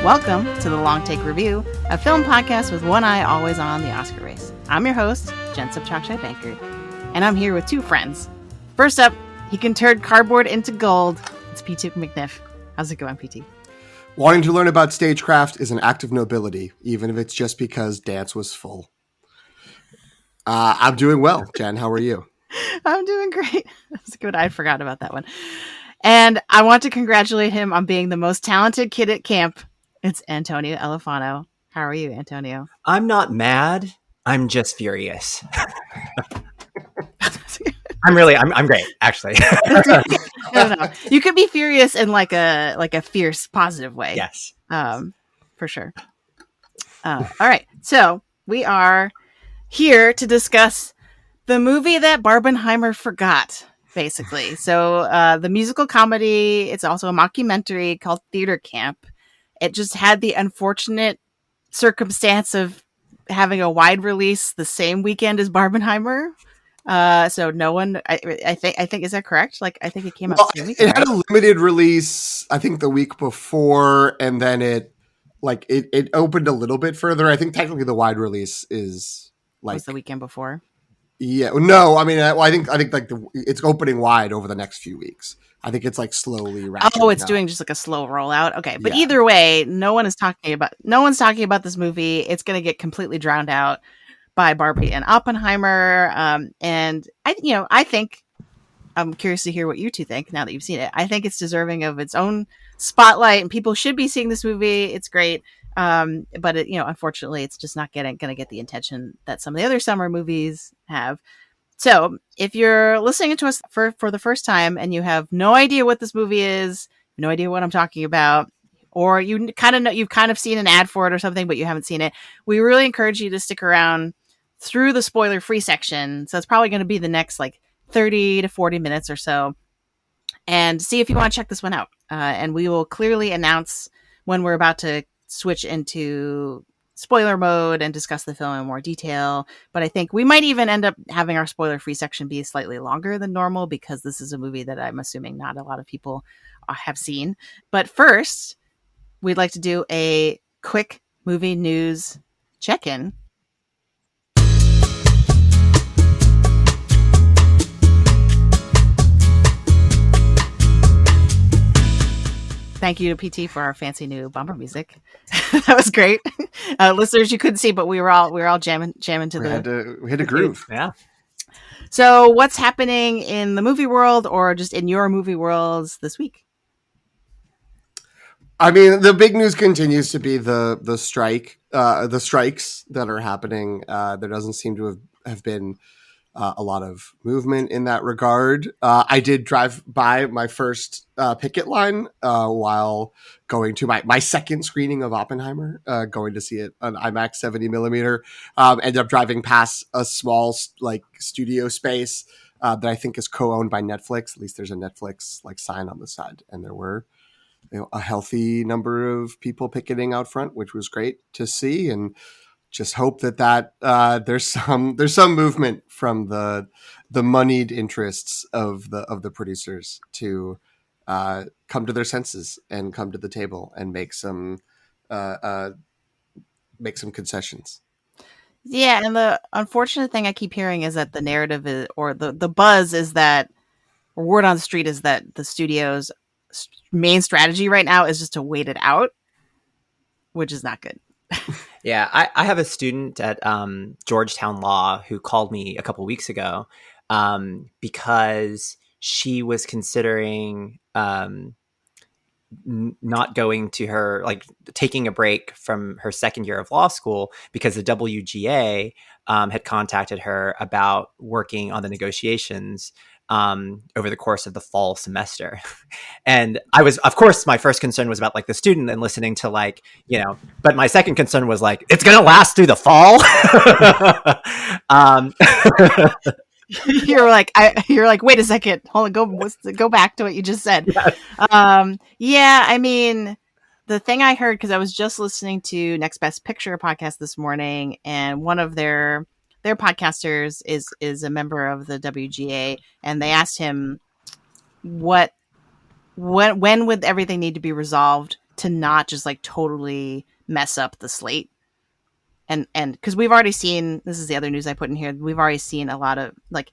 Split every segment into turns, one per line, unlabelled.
Welcome to the Long Take Review, a film podcast with one eye always on the Oscar race. I'm your host, Jen Subchak-Bankert, and I'm here with two friends. First up, he can turn cardboard into gold. It's P.T. McNiff. How's it going, P.T.?
Wanting to learn about stagecraft is an act of nobility, even if it's just because dance was full. I'm doing well, Jen. How are you?
I'm doing great. That's good. I forgot about that one. And I want to congratulate him on being the most talented kid at camp. It's Antonio Elefano. How are you, Antonio?
I'm not mad. I'm just furious. I'm great, actually.
No. You could be furious in like a fierce, positive way.
Yes.
For sure. All right. So we are here to discuss the movie that Barbenheimer forgot, basically. So the musical comedy, it's also a mockumentary called Theater Camp. It just had the unfortunate circumstance of having a wide release the same weekend as Barbenheimer. So no one, I think, is that correct? Like, I think it came out the same weekend.
It had a limited release, I think, the week before, and then it opened a little bit further. I think technically the wide release is like
was the weekend before.
Yeah, no, I mean, I think like it's opening wide over the next few weeks. I think it's like slowly.
Oh, it's doing just like a slow rollout. Okay, but either way, no one's talking about this movie. It's going to get completely drowned out by Barbie and Oppenheimer. And I think I'm curious to hear what you two think now that you've seen it. I think it's deserving of its own spotlight, and people should be seeing this movie. It's great. But unfortunately, it's just not going to get the attention that some of the other summer movies have. So if you're listening to us for the first time and you have no idea what this movie is, no idea what I'm talking about, or you kind of know, you've kind of seen an ad for it or something, but you haven't seen it, we really encourage you to stick around through the spoiler-free section. So it's probably going to be the next like 30 to 40 minutes or so, and see if you want to check this one out. And we will clearly announce when we're about to switch into spoiler mode and discuss the film in more detail. But I think we might even end up having our spoiler-free section be slightly longer than normal, because this is a movie that I'm assuming not a lot of people have seen. But first, we'd like to do a quick movie news check-in. Thank you to PT for our fancy new bumper music. That was great. Listeners, you couldn't see, but we were all jamming to
we had a groove.
Yeah.
So what's happening in the movie world, or just in your movie worlds this week?
I mean, the big news continues to be the strikes that are happening. There doesn't seem to have been a lot of movement in that regard. I did drive by my first picket line while going to my second screening of Oppenheimer, going to see it on IMAX 70 millimeter. Ended up driving past a small studio space that I think is co-owned by Netflix. At least there's a Netflix sign on the side, and there were a healthy number of people picketing out front, which was great to see. And just hope that there's some movement from the moneyed interests of the producers to come to their senses and come to the table and make some concessions.
Yeah, and the unfortunate thing I keep hearing is that the narrative is, or the buzz is that, or word on the street is that the studio's main strategy right now is just to wait it out, which is not good.
Yeah, I have a student at Georgetown Law who called me a couple weeks ago because she was considering not going to her, taking a break from her second year of law school because the WGA had contacted her about working on the negotiations over the course of the fall semester. And I was, of course, my first concern was about the student and listening to but my second concern was it's going to last through the fall.
You're like, wait a second, hold on, go back to what you just said. Yeah, I mean, the thing I heard, because I was just listening to Next Best Picture podcast this morning, and one of their podcasters is a member of the WGA, and they asked him when would everything need to be resolved to not just like totally mess up the slate. And because we've already seen, this is the other news I put in here, we've already seen a lot of like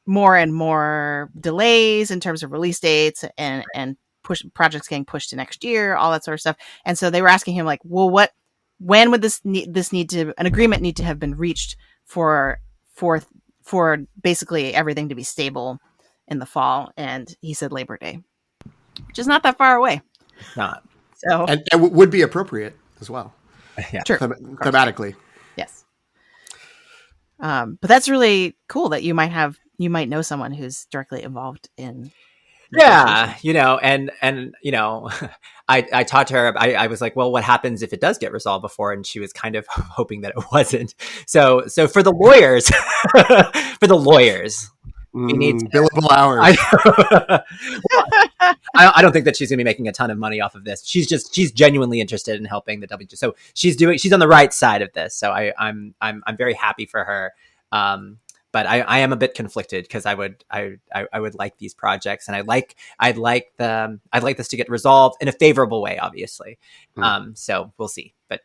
more and more delays in terms of release dates and push projects getting pushed to next year, all that sort of stuff. And so they were asking him like, well, when would an agreement need to have been reached for basically everything to be stable in the fall? And he said Labor Day, which is not that far away.
Not.
So
and would be appropriate as well.
Yeah.
True.
Thematically.
Yes. But that's really cool that you might know someone who's directly involved in.
Yeah, and I talked to her. I was like, well, what happens if it does get resolved before? And she was kind of hoping that it wasn't. So for the lawyers, we need
billable hours.
I don't think that she's going to be making a ton of money off of this. She's genuinely interested in helping the WG. So she's on the right side of this. So I'm very happy for her. But I am a bit conflicted because I would like these projects, and I'd like this to get resolved in a favorable way, obviously. So we'll see. But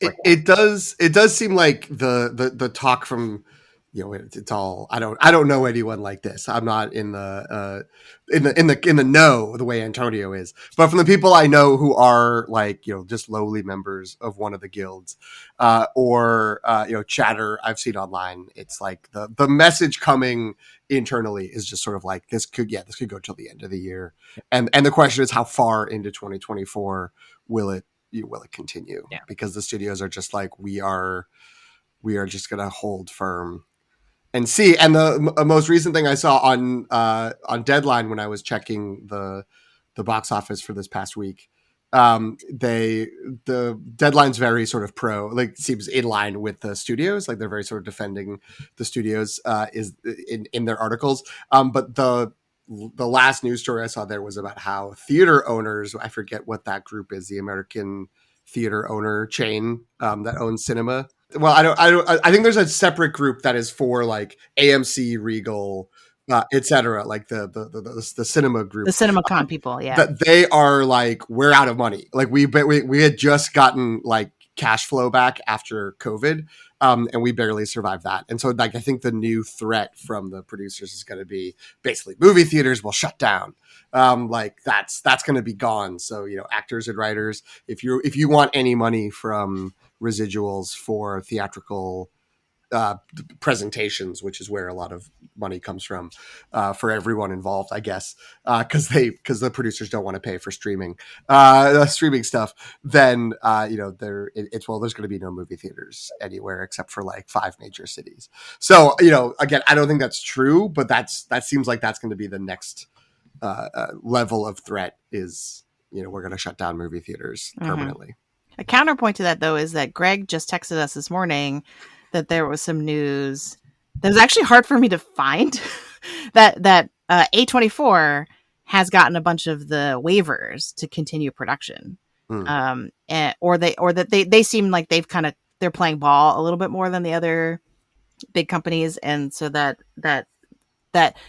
it does seem like the talk from, it's all, I don't know anyone like this. I'm not in the know the way Antonio is, but from the people I know who are like, just lowly members of one of the guilds, or chatter I've seen online, it's like the message coming internally is just sort of like, this could go till the end of the year, and the question is, how far into 2024 will it continue?
Yeah.
Because the studios are just like, we are just gonna hold firm and see. And the most recent thing I saw on Deadline when I was checking the box office for this past week, the Deadline's very sort of seems in line with the studios, like they're very sort of defending the studios is in their articles. But the last news story I saw there was about how theater owners, I forget what that group is, the American theater owner chain that owns cinema. Well, I think there's a separate group that is for like AMC, Regal, etc. Like the cinema group,
the CinemaCon people. Yeah.
That they are like, we're out of money. Like we had just gotten like cash flow back after COVID. And we barely survived that. And so like, I think the new threat from the producers is going to be basically movie theaters will shut down. Like that's going to be gone. So, actors and writers, if you want any money from residuals for theatrical presentations, which is where a lot of money comes from for everyone involved, I guess, because the producers don't want to pay for streaming stuff, then there's going to be no movie theaters anywhere except for like 5 major cities. So again, I don't think that's true, but that seems like that's going to be the next level of threat is, we're going to shut down movie theaters permanently.
A counterpoint to that, though, is that Greg just texted us this morning that there was some news that was actually hard for me to find that A24 has gotten a bunch of the waivers to continue production. Or that they seem like they're playing ball a little bit more than the other big companies. And so that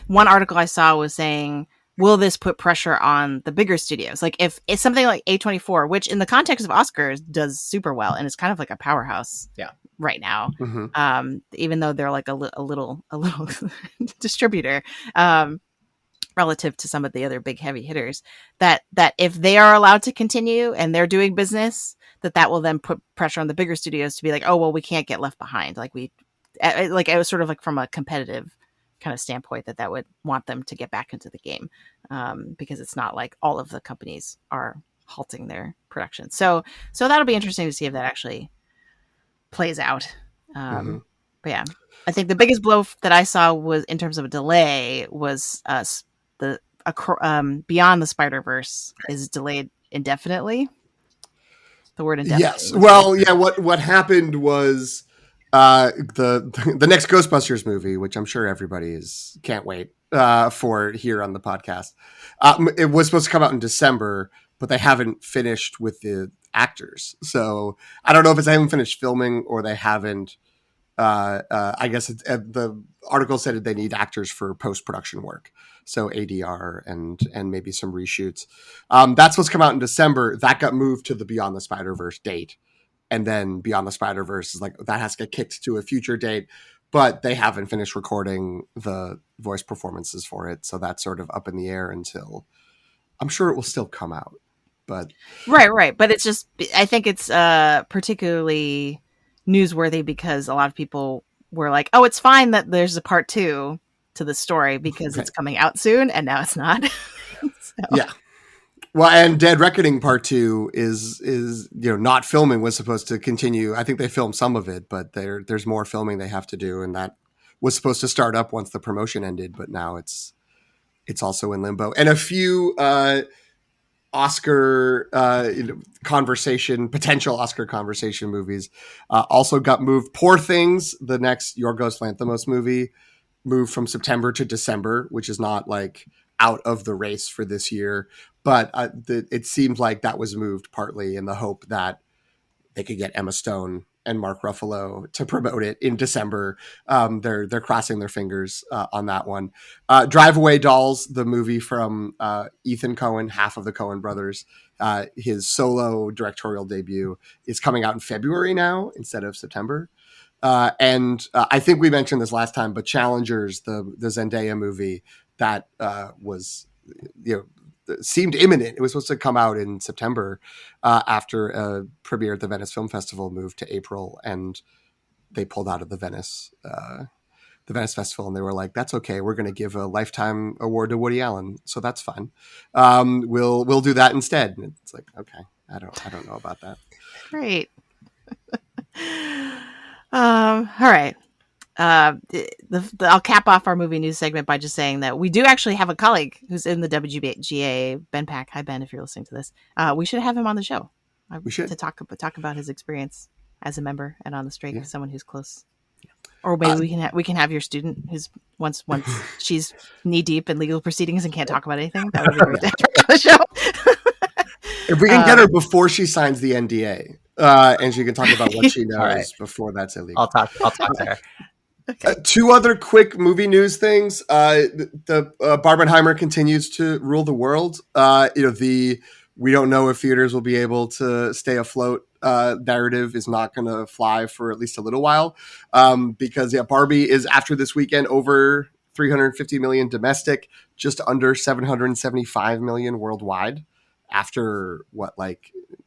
one article I saw was saying, will this put pressure on the bigger studios? Like if it's something like A24, which in the context of Oscars does super well, and it's kind of like a powerhouse right now, even though they're like a little distributor relative to some of the other big heavy hitters, that if they are allowed to continue and they're doing business, that will then put pressure on the bigger studios to be like, oh, well, we can't get left behind. Like it was sort of like from a competitive kind of standpoint that would want them to get back into the game, because it's not like all of the companies are halting their production. So that'll be interesting to see if that actually plays out. But yeah, I think the biggest blow that I saw was in terms of a delay was Beyond the Spider-Verse is delayed indefinitely. The word indefinitely.
Yes. Well, yeah. What happened was the next Ghostbusters movie, which I'm sure everybody can't wait for here on the podcast. It was supposed to come out in December, but they haven't finished with the actors. So I don't know if it's they haven't finished filming or they haven't I guess the article said they need actors for post-production work. So ADR and maybe some reshoots. That's what's come out in December. That got moved to the Beyond the Spider-Verse date. And then Beyond the Spider-Verse is like, that has to get kicked to a future date. But they haven't finished recording the voice performances for it. So that's sort of up in the air until, I'm sure it will still come out. But
right. But it's just, I think it's particularly newsworthy because a lot of people were like, oh, it's fine that there's a part 2 to the story because it's coming out soon, and now it's not. So.
Yeah. Well, and Dead Reckoning Part 2 is not filming, was supposed to continue. I think they filmed some of it, but there's more filming they have to do, and that was supposed to start up once the promotion ended, but now it's also in limbo. And a few Oscar potential Oscar conversation movies also got moved. Poor Things, the next Yorgos Lanthimos movie, moved from September to December, which is not like out of the race for this year. But it seemed like that was moved partly in the hope that they could get Emma Stone and Mark Ruffalo to promote it in December. They're crossing their fingers on that one. Drive Away Dolls, the movie from Ethan Coen, half of the Coen brothers, his solo directorial debut, is coming out in February now instead of September. And I think we mentioned this last time, but Challengers, the Zendaya movie that was, seemed imminent. It was supposed to come out in September after a premiere at the Venice Film Festival moved to April, and they pulled out of the Venice Festival, and they were like, "That's okay. We're going to give a lifetime award to Woody Allen, so that's fine. We'll do that instead." And it's like, okay, I don't know about that.
Great. All right. I'll cap off our movie news segment by just saying that we do actually have a colleague who's in the WGA, Ben Pack. Hi, Ben, if you're listening to this. We should have him on the show.
We should
to talk about his experience as a member and on the strike, someone who's close. Or maybe we can have your student who's once she's knee deep in legal proceedings and can't talk about anything. That would be great to have on the show.
If we can get her before she signs the NDA, and she can talk about what she knows before that's illegal.
I'll talk to her.
Okay.
Two other quick movie news things. The Barbenheimer continues to rule the world. We don't know if theaters will be able to stay afloat. Narrative is not going to fly for at least a little while because Barbie is, after this weekend, over 350 million domestic, just under 775 million worldwide after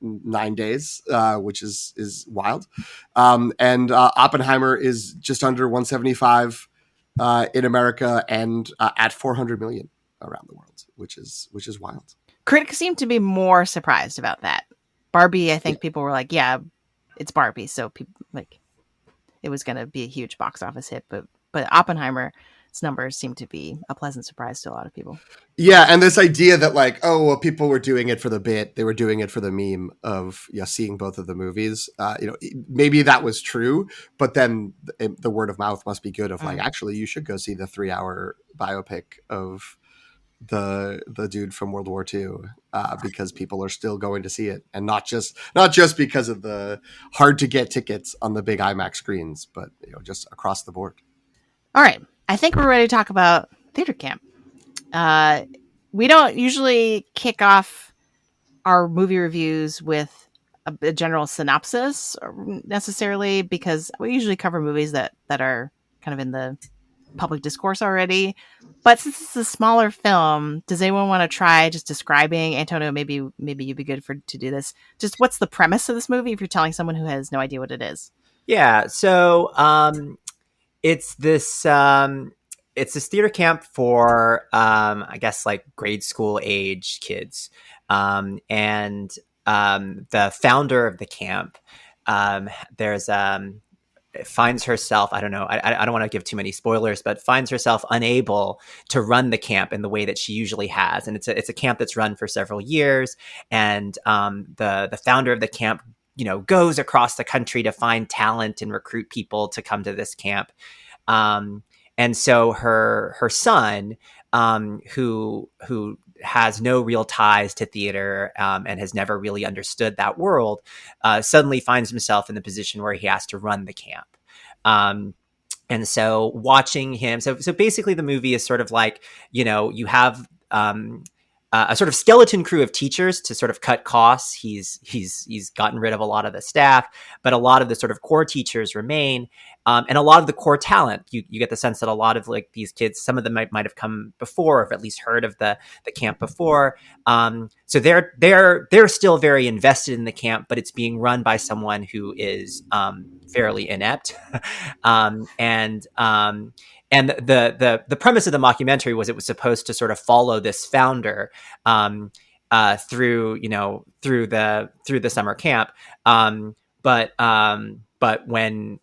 9 days, which is wild. And Oppenheimer is just under 175 in America and at 400 million around the world, which is wild.
Critics seem to be more surprised about that. Barbie, I think people were like, yeah, it's Barbie, so people it was going to be a huge box office hit, but Oppenheimer's numbers seem to be a pleasant surprise to a lot of people.
Yeah, and this idea that people were doing it for the bit, they were doing it for the meme of seeing both of the movies. Maybe that was true, but then the word of mouth must be good of actually you should go see the 3-hour biopic of the dude from World War II because people are still going to see it, and not just because of the hard to get tickets on the big IMAX screens, but just across the board.
All right, I think we're ready to talk about theater camp. We don't usually kick off our movie reviews with a general synopsis necessarily, because we usually cover movies that are kind of in the public discourse already. But since it's a smaller film, does anyone want to try just describing, Antonio, maybe you'd be good to do this. Just what's the premise of this movie if you're telling someone who has no idea what it is?
Yeah, so it's this theater camp for I guess grade school age kids, and the founder of the camp finds herself, I don't know, I don't want to give too many spoilers, but finds herself unable to run the camp in the way that she usually has. And it's a camp that's run for several years. And the founder of the camp, goes across the country to find talent and recruit people to come to this camp. And so her son, who has no real ties to theater and has never really understood that world, suddenly finds himself in the position where he has to run the camp. And so watching him, so basically the movie is sort of like, you have a sort of skeleton crew of teachers to sort of cut costs. He's gotten rid of a lot of the staff, but a lot of the sort of core teachers remain, and a lot of the core talent. You get the sense that a lot of like these kids, some of them might have come before, or have at least heard of the camp before. So they're still very invested in the camp, but it's being run by someone who is fairly inept. And the premise of the mockumentary was it was supposed to sort of follow this founder through the summer camp. But when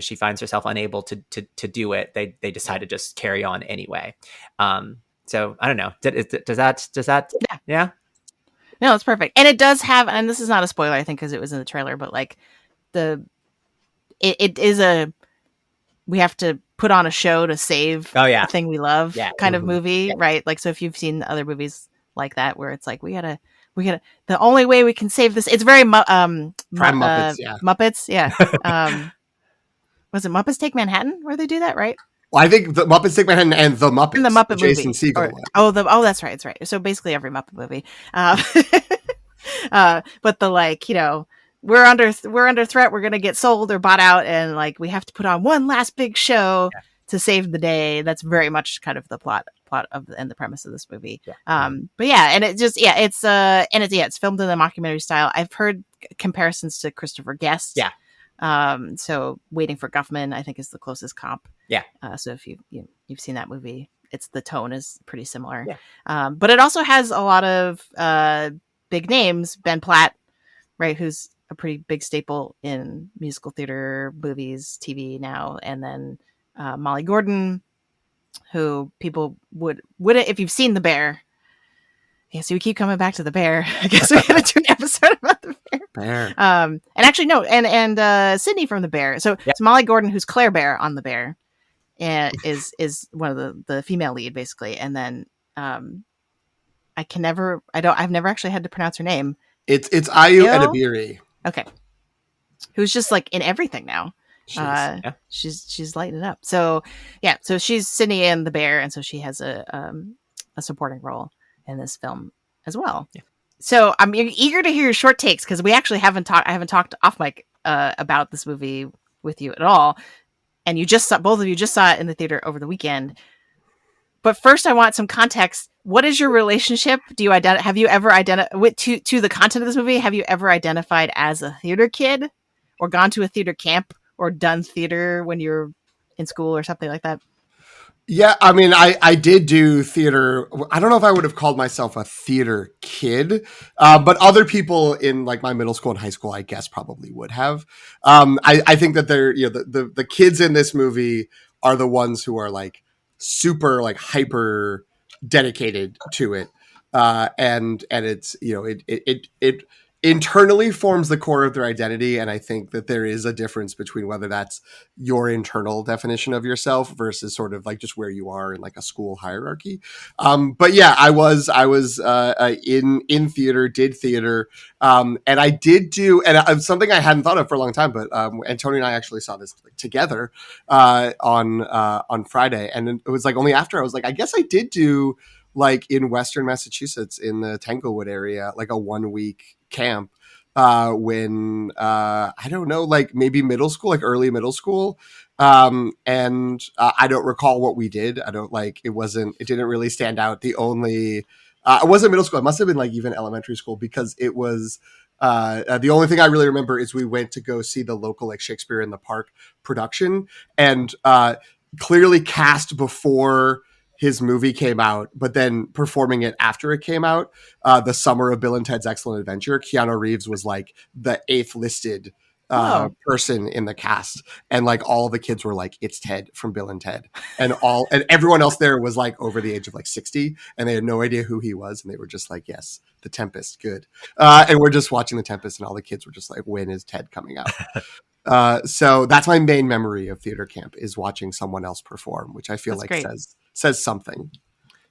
she finds herself unable to do it, they decide to just carry on anyway. So I don't know. Does that? Yeah.
No, it's perfect. And it does have, and this is not a spoiler, I think, because it was in the trailer, but like it is we have to put on a show to save the thing we love kind of movie, right? Like, so if you've seen other movies like that, where it's like, we gotta, the only way we can save this, it's very
Muppets,
Muppets. Yeah. Was it Muppets Take Manhattan where they do that, right?
Well, I think the Muppets Take Manhattan and the Muppets,
the Muppet
Jason
movie.
Segel.
That's right. It's right. So basically every Muppet movie. But the, like, we're under threat. We're going to get sold or bought out. And like, we have to put on one last big show to save the day. That's very much kind of the plot of and the premise of this movie. But yeah, and it just, it's filmed in the mockumentary style. I've heard comparisons to Christopher Guest. So Waiting for Guffman, I think, is the closest comp. So if you've seen that movie, the tone is pretty similar. But it also has a lot of big names. Ben Platt, right, who's a pretty big staple in musical theater, movies, TV now, and then Molly Gordon, who people would if you've seen The Bear. Yeah, so we keep coming back to The Bear. I guess we're gonna do an episode about The Bear. And actually, no, and Sydney from The Bear. So it's Molly Gordon, who's Claire Bear on The Bear, and is one of the female lead, basically. And then I've never actually had to pronounce her name.
It's Ayu Edebiri.
Okay. Who's just like in everything now. She's lighting it up. So yeah, so she's Sydney in The Bear, and so she has a supporting role in this film as well. So I'm eager to hear your short takes, because we actually I haven't talked off mic about this movie with you at all, and both of you just saw it in the theater over the weekend. But first, I want some context. What is your relationship? Have you ever identified to the content of this movie? Have you ever identified as a theater kid, or gone to a theater camp, or done theater when you were in school or something like that?
Yeah, I mean, I did do theater. I don't know if I would have called myself a theater kid, but other people in like my middle school and high school, I guess, probably would have. I think that they're, the kids in this movie are the ones who are like super like hyper dedicated to it, and it's it internally forms the core of their identity. And I think that there is a difference between whether that's your internal definition of yourself versus sort of like just where you are in like a school hierarchy. But yeah, I was in theater, did theater. And I did do, and something I hadn't thought of for a long time, but and Tony and I actually saw this together on Friday. And it was like only after I was like, I guess I did do like in Western Massachusetts in the Tanglewood area, like a 1 week camp when I don't know, like maybe middle school, like early middle school. And I don't recall what we did. I don't like, it didn't really stand out. The only, it wasn't middle school. It must've been like even elementary school, because it was, the only thing I really remember is we went to go see the local like Shakespeare in the Park production, and clearly cast before his movie came out, but then performing it after it came out, the summer of Bill and Ted's Excellent Adventure, Keanu Reeves was like the 8th listed person in the cast, and like all the kids were like, it's Ted from Bill and Ted, and everyone else there was like over the age of like 60, and they had no idea who he was, and they were just like, yes, The Tempest, good. And we're just watching The Tempest, and all the kids were just like, when is Ted coming out? So that's my main memory of theater camp, is watching someone else perform, which I feel that's like great. says something.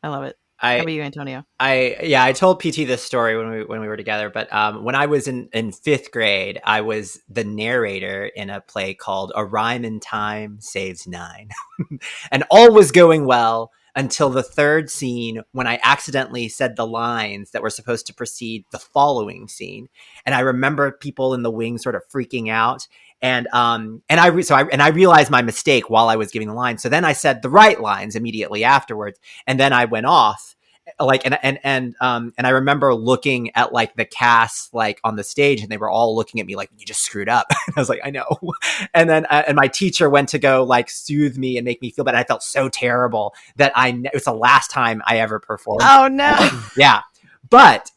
I love it. How about you, Antonio?
I told PT this story when we were together, but when I was in fifth grade, I was the narrator in a play called A Rhyme in Time Saves Nine. And all was going well until the third scene when I accidentally said the lines that were supposed to precede the following scene. And I remember people in the wing sort of freaking out. And I realized my mistake while I was giving the lines. So then I said the right lines immediately afterwards, and then I went off. And I remember looking at like the cast like on the stage, and they were all looking at me like, you just screwed up. And I was like, I know. And then and my teacher went to go like soothe me and make me feel bad. I felt so terrible that it was the last time I ever performed.
Oh no.
Yeah. But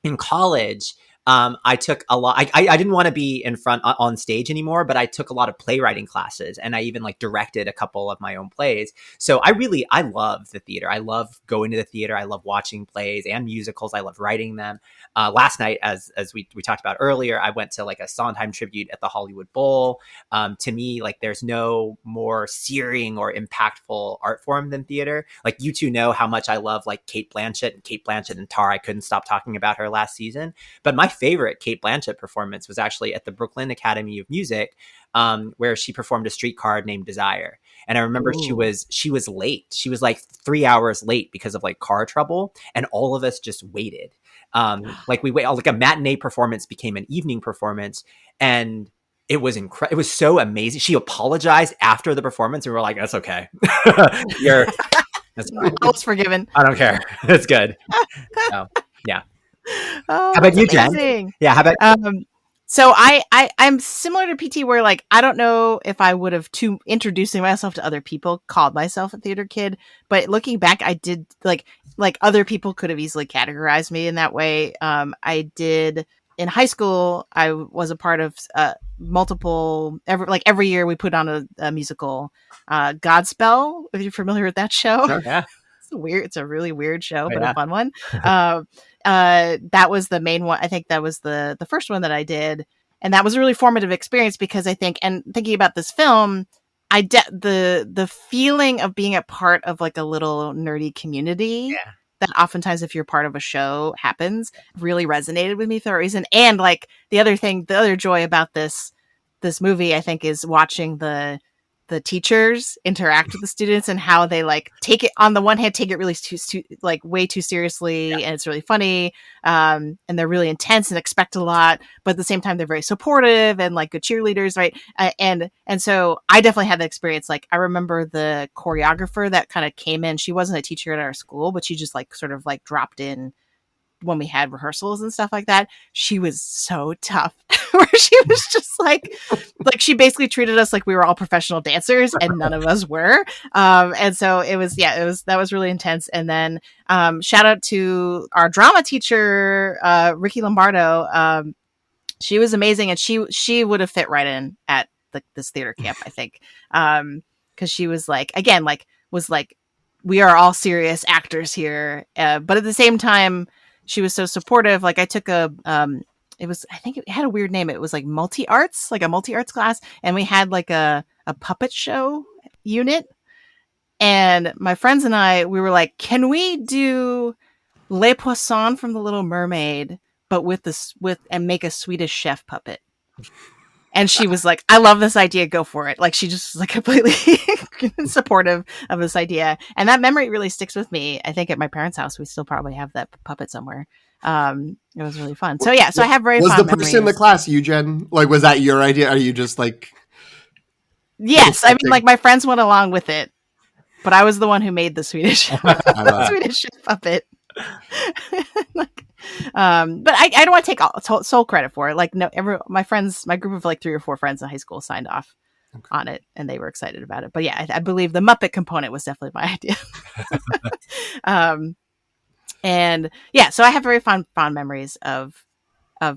in college, I took a lot. I didn't want to be in front on stage anymore, but I took a lot of playwriting classes, and I even like directed a couple of my own plays. So I love the theater. I love going to the theater. I love watching plays and musicals. I love writing them. Last night, as we talked about earlier, I went to like a Sondheim tribute at the Hollywood Bowl. To me, like there's no more searing or impactful art form than theater. Like you two know how much I love like Kate Blanchett and Tar. I couldn't stop talking about her last season. But my favorite Kate Blanchett performance was actually at the Brooklyn Academy of Music, where she performed A Streetcar Named Desire. And I remember she was late. She was like 3 hours late because of like car trouble, and all of us just waited. Like a matinee performance became an evening performance, and it was incredible. It was so amazing. She apologized after the performance, and we were like, "That's okay. That's fine.
I was forgiven.
I don't care. It's good." So, yeah.
Oh,
how about you, Jen? Yeah. How about?
So I'm similar to PT, where like I don't know if I would have introducing myself to other people called myself a theater kid, but looking back, I did like other people could have easily categorized me in that way. I did in high school. I was a part of multiple every year we put on a musical, Godspell. If you're familiar with that show,
Sure, yeah.
It's a really weird show, but a fun one. That was the main one. I think that was the first one that I did. And that was a really formative experience because I think, and thinking about this film, the feeling of being a part of like a little nerdy community that oftentimes if you're part of a show happens really resonated with me for a reason. And like the other joy about this movie, I think, is watching the teachers interact with the students and how they like take it, on the one hand, take it really way too seriously, and it's really funny, and they're really intense and expect a lot, but at the same time they're very supportive and like good cheerleaders, right? And so I definitely had the experience. Like I remember the choreographer that kind of came in. She wasn't a teacher at our school, but she just like sort of like dropped in when we had rehearsals and stuff like that. She was so tough. Where she was just like she basically treated us like we were all professional dancers, and none of us were. And so that was really intense. And then shout out to our drama teacher, Ricky Lombardo. She was amazing, and she would have fit right in at this theater camp, I think, because she was like, again, like was like, we are all serious actors here, but at the same time she was so supportive. Like I took I think it had a weird name. It was like multi-arts, like a multi-arts class. And we had like a puppet show unit. And my friends and I, we were like, can we do Les Poissons from The Little Mermaid, but and make a Swedish chef puppet? And she was like, I love this idea. Go for it. Like she just was like completely supportive of this idea. And that memory really sticks with me. I think at my parents' house, we still probably have that puppet somewhere. It was really fun. So yeah, so I have very fond memories.
Was the person in the class you, Jen? Like, was that your idea? Are you just like...
Yes. I mean, like my friends went along with it, but I was the one who made the Swedish puppet. Like, but I don't want to take sole credit for it. Like no, my group of like 3 or 4 friends in high school signed off on it, and they were excited about it. But yeah, I believe the Muppet component was definitely my idea. And yeah, so I have very fond memories of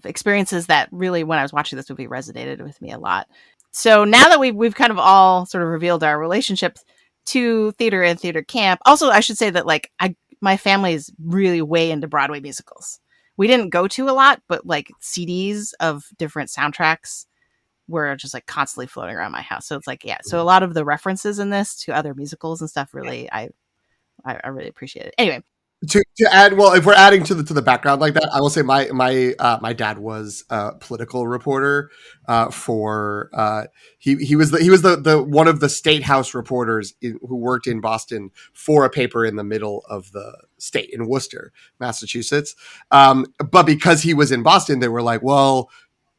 experiences that really, when I was watching this movie, resonated with me a lot. So now that we've kind of all sort of revealed our relationships to theater and theater camp. Also, I should say that like my family is really way into Broadway musicals. We didn't go to a lot, but like CDs of different soundtracks were just like constantly floating around my house. So it's like, yeah. So a lot of the references in this to other musicals and stuff, really, I really appreciate it. Anyway.
To add, well, if we're adding to the background like that, I will say my dad was a political reporter for he was the one of the state house reporters who worked in Boston for a paper in the middle of the state in Worcester, Massachusetts. But because he was in Boston, they were like, well,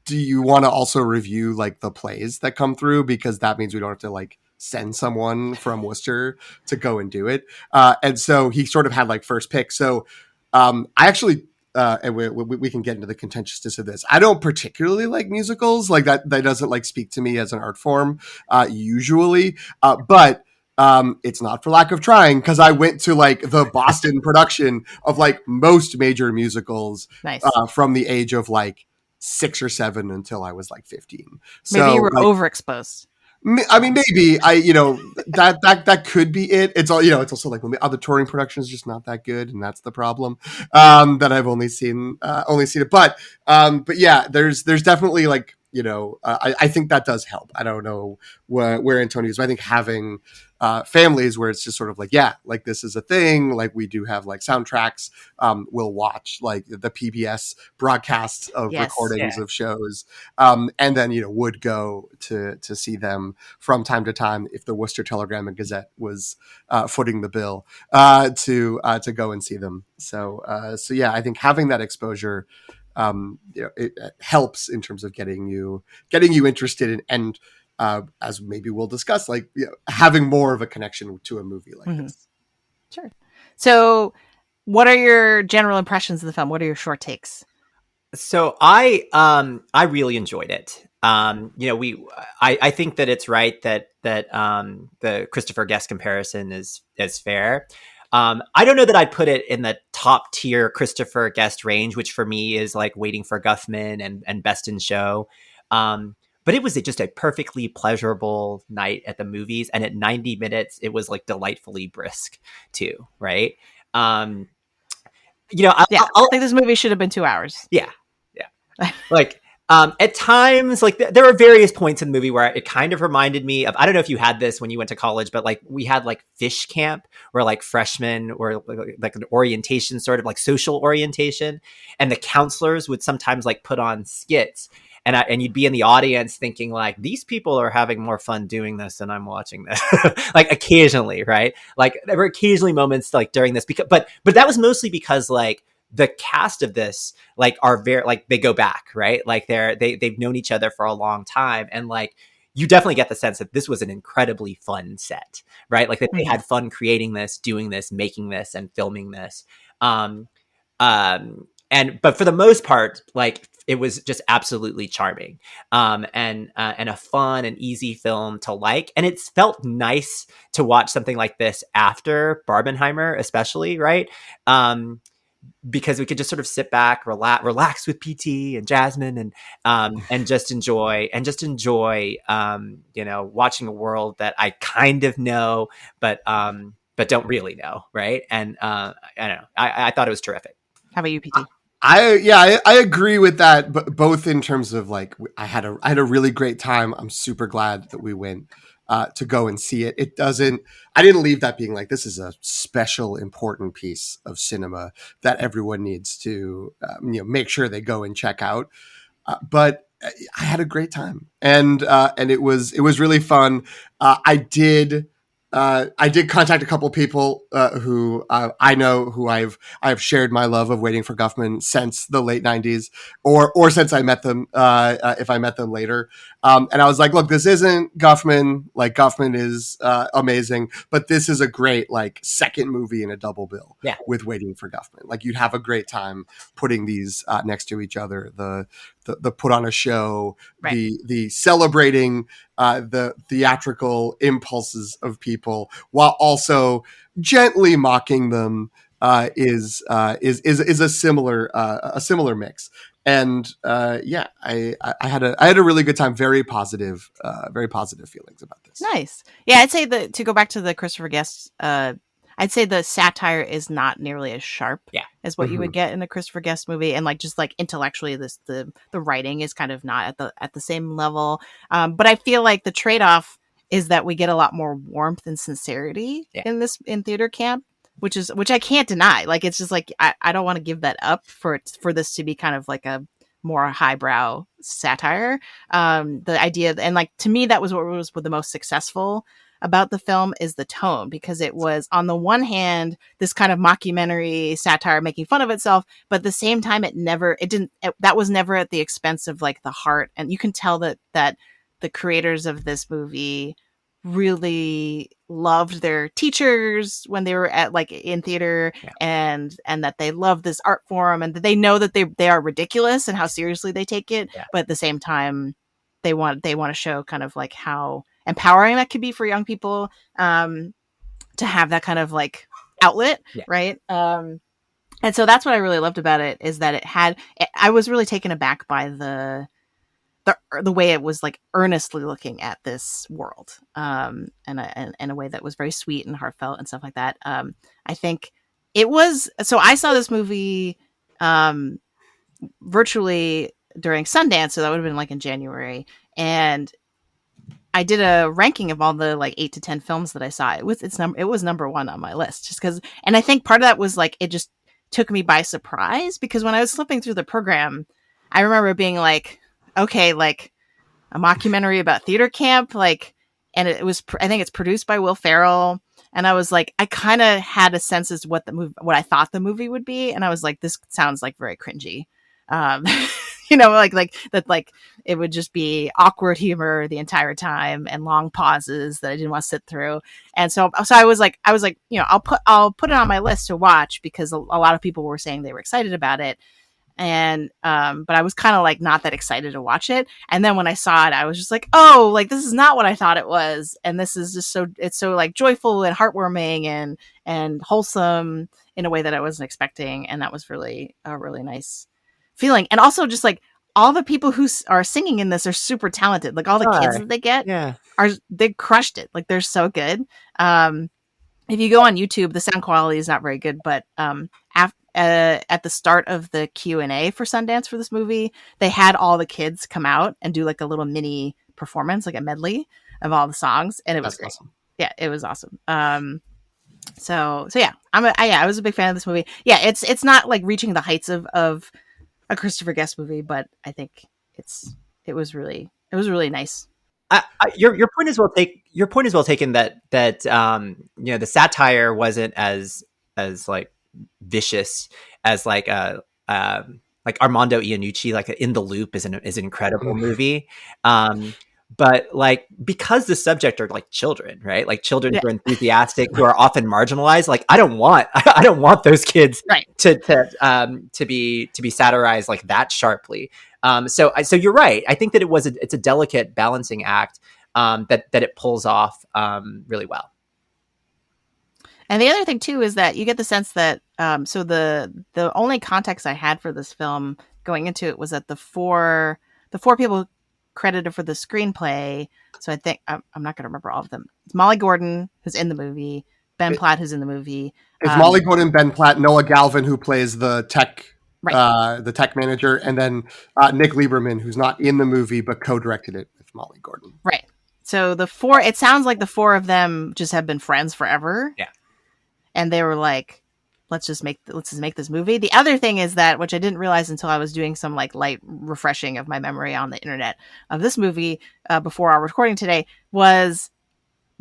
do you want to also review like the plays that come through, because that means we don't have to like send someone from Worcester to go and do it. And so he sort of had like first pick. So I actually, and we can get into the contentiousness of this. I don't particularly like musicals, like that doesn't like speak to me as an art form usually, but it's not for lack of trying, because I went to like the Boston production of like most major musicals
Nice.
From the age of like 6 or 7 until I was like 15.
Maybe you were
like,
overexposed.
I mean, maybe that could be it. It's all, it's also like the touring production is just not that good, and that's the problem. That I've only seen it, but yeah, there's definitely like, I think that does help. I don't know where Antonio is, but I think having families where it's just sort of like, yeah, like this is a thing. Like we do have like soundtracks. We'll watch like the PBS broadcasts of recordings of shows, and then would go to see them from time to time if the Worcester Telegram and Gazette was footing the bill to go and see them. So yeah, I think having that exposure, it helps in terms of getting you interested in, and as maybe we'll discuss, like having more of a connection to a movie like this.
Sure. So, what are your general impressions of the film? What are your short takes?
So I really enjoyed it. I think that it's right that the Christopher Guest comparison is fair. I don't know that I'd put it in the top tier Christopher Guest range, which for me is like Waiting for Guffman and Best in Show. But it was just a perfectly pleasurable night at the movies. And at 90 minutes, it was like delightfully brisk too. Right. I
think this movie should have been 2 hours.
Yeah. Like, at times, like there are various points in the movie where it kind of reminded me of, I don't know if you had this when you went to college, but like we had like fish camp where like freshmen or like an orientation, sort of like social orientation. And the counselors would sometimes like put on skits, and you'd be in the audience thinking like, these people are having more fun doing this than I'm watching this. Like occasionally, right? Like there were occasionally moments like during this, but that was mostly because like the cast of this like are very like they go back, right? Like they've known each other for a long time, and like you definitely get the sense that this was an incredibly fun set, right? Like that they had fun creating this, doing this, making this, and filming this. But for the most part, like it was just absolutely charming, and a fun and easy film to like. And it felt nice to watch something like this after Barbenheimer, especially, right? Because we could just sort of sit back, relax with PT and Jasmine, and just enjoy, watching a world that I kind of know, but don't really know, right? And I don't know. I thought it was terrific.
How about you, PT?
I agree with that, but both in terms of like I had a really great time. I'm super glad that we went to go and see it. I didn't leave that being like, this is a special, important piece of cinema that everyone needs to, make sure they go and check out. But I had a great time, and it was really fun. I did contact a couple of people who I know, who I've shared my love of Waiting for Guffman since the late 90s, or since I met them, if I met them later. And I was like, look, this isn't Guffman. Like Guffman is amazing, but this is a great like second movie in a double bill with Waiting for Guffman. Like you'd have a great time putting these next to each other. The put on a show, right. the celebrating the theatrical impulses of people while also gently mocking them is a similar mix. And I had a really good time. Very positive feelings about this.
Nice. Yeah, I'd say to go back to the Christopher Guest, I'd say the satire is not nearly as sharp as what you would get in a Christopher Guest movie, and like just like intellectually, the writing is kind of not at the same level. But I feel like the trade off is that we get a lot more warmth and sincerity in theater camp. which I can't deny. Like, it's just like, I don't want to give that up for this to be kind of like a more highbrow satire. The idea, and like, to me, that was what was the most successful about the film, is the tone, because it was, on the one hand, this kind of mockumentary satire making fun of itself, but at the same time, that was never at the expense of like the heart. And you can tell that the creators of this movie really loved their teachers when they were at like in theater, and that they love this art form, and that they know that they are ridiculous and how seriously they take it, but at the same time they want to show kind of like how empowering that could be for young people, to have that kind of like outlet, right? And so that's what I really loved about it, is that I was really taken aback by the way it was like earnestly looking at this world, and in a way that was very sweet and heartfelt and stuff like that. I think it was, so I saw this movie virtually during Sundance, so that would have been like in January, and I did a ranking of all the like 8 to 10 films that I saw. It was number one on my list, just because, and I think part of that was like, it just took me by surprise, because when I was flipping through the program, I remember being like, okay, like a mockumentary about theater camp, like, and it was, I think it's produced by Will Ferrell, and I was like, I kind of had a sense as to what I thought the movie would be, and I was like, this sounds like very cringy, like that, like it would just be awkward humor the entire time and long pauses that I didn't want to sit through, and so I was like, I'll put it on my list to watch, because a lot of people were saying they were excited about it. And but I was kind of like not that excited to watch it, and then when I saw it, I was just like, oh, like this is not what I thought it was, and this is just it's so like joyful and heartwarming and wholesome in a way that I wasn't expecting, and that was really a really nice feeling. And also, just like, all the people who are singing in this are super talented, like all the kids that they get they crushed it, like they're so good. If you go on YouTube, the sound quality is not very good, but at the start of the Q&A for Sundance for this movie, they had all the kids come out and do like a little mini performance, like a medley of all the songs, and it was great. Awesome. Yeah, it was awesome. So yeah, I was a big fan of this movie. Yeah, it's not like reaching the heights of a Christopher Guest movie, but I think it was really nice.
Your point is well taken. Your point is well taken, that the satire wasn't as like vicious as like Armando Iannucci, like In the Loop is an incredible movie. But like, because the subject are like children, right? Like children who are enthusiastic, who are often marginalized. Like I don't want those kids to be satirized like that sharply. So you're right. I think that it's a delicate balancing act that it pulls off really well.
And the other thing too is that you get the sense that so the only context I had for this film going into it was that the four people credited for the screenplay. So I think I'm not going to remember all of them. It's Molly Gordon, who's in the movie, Ben Platt, who's in the movie.
It's Molly Gordon, Ben Platt, Noah Galvin, who plays the tech manager, and then Nick Lieberman, who's not in the movie but co-directed it with Molly Gordon.
Right. So it sounds like the four of them just have been friends forever.
Yeah.
And they were like, let's just make this movie. The other thing is that, which I didn't realize until I was doing some like light refreshing of my memory on the internet of this movie before our recording today, was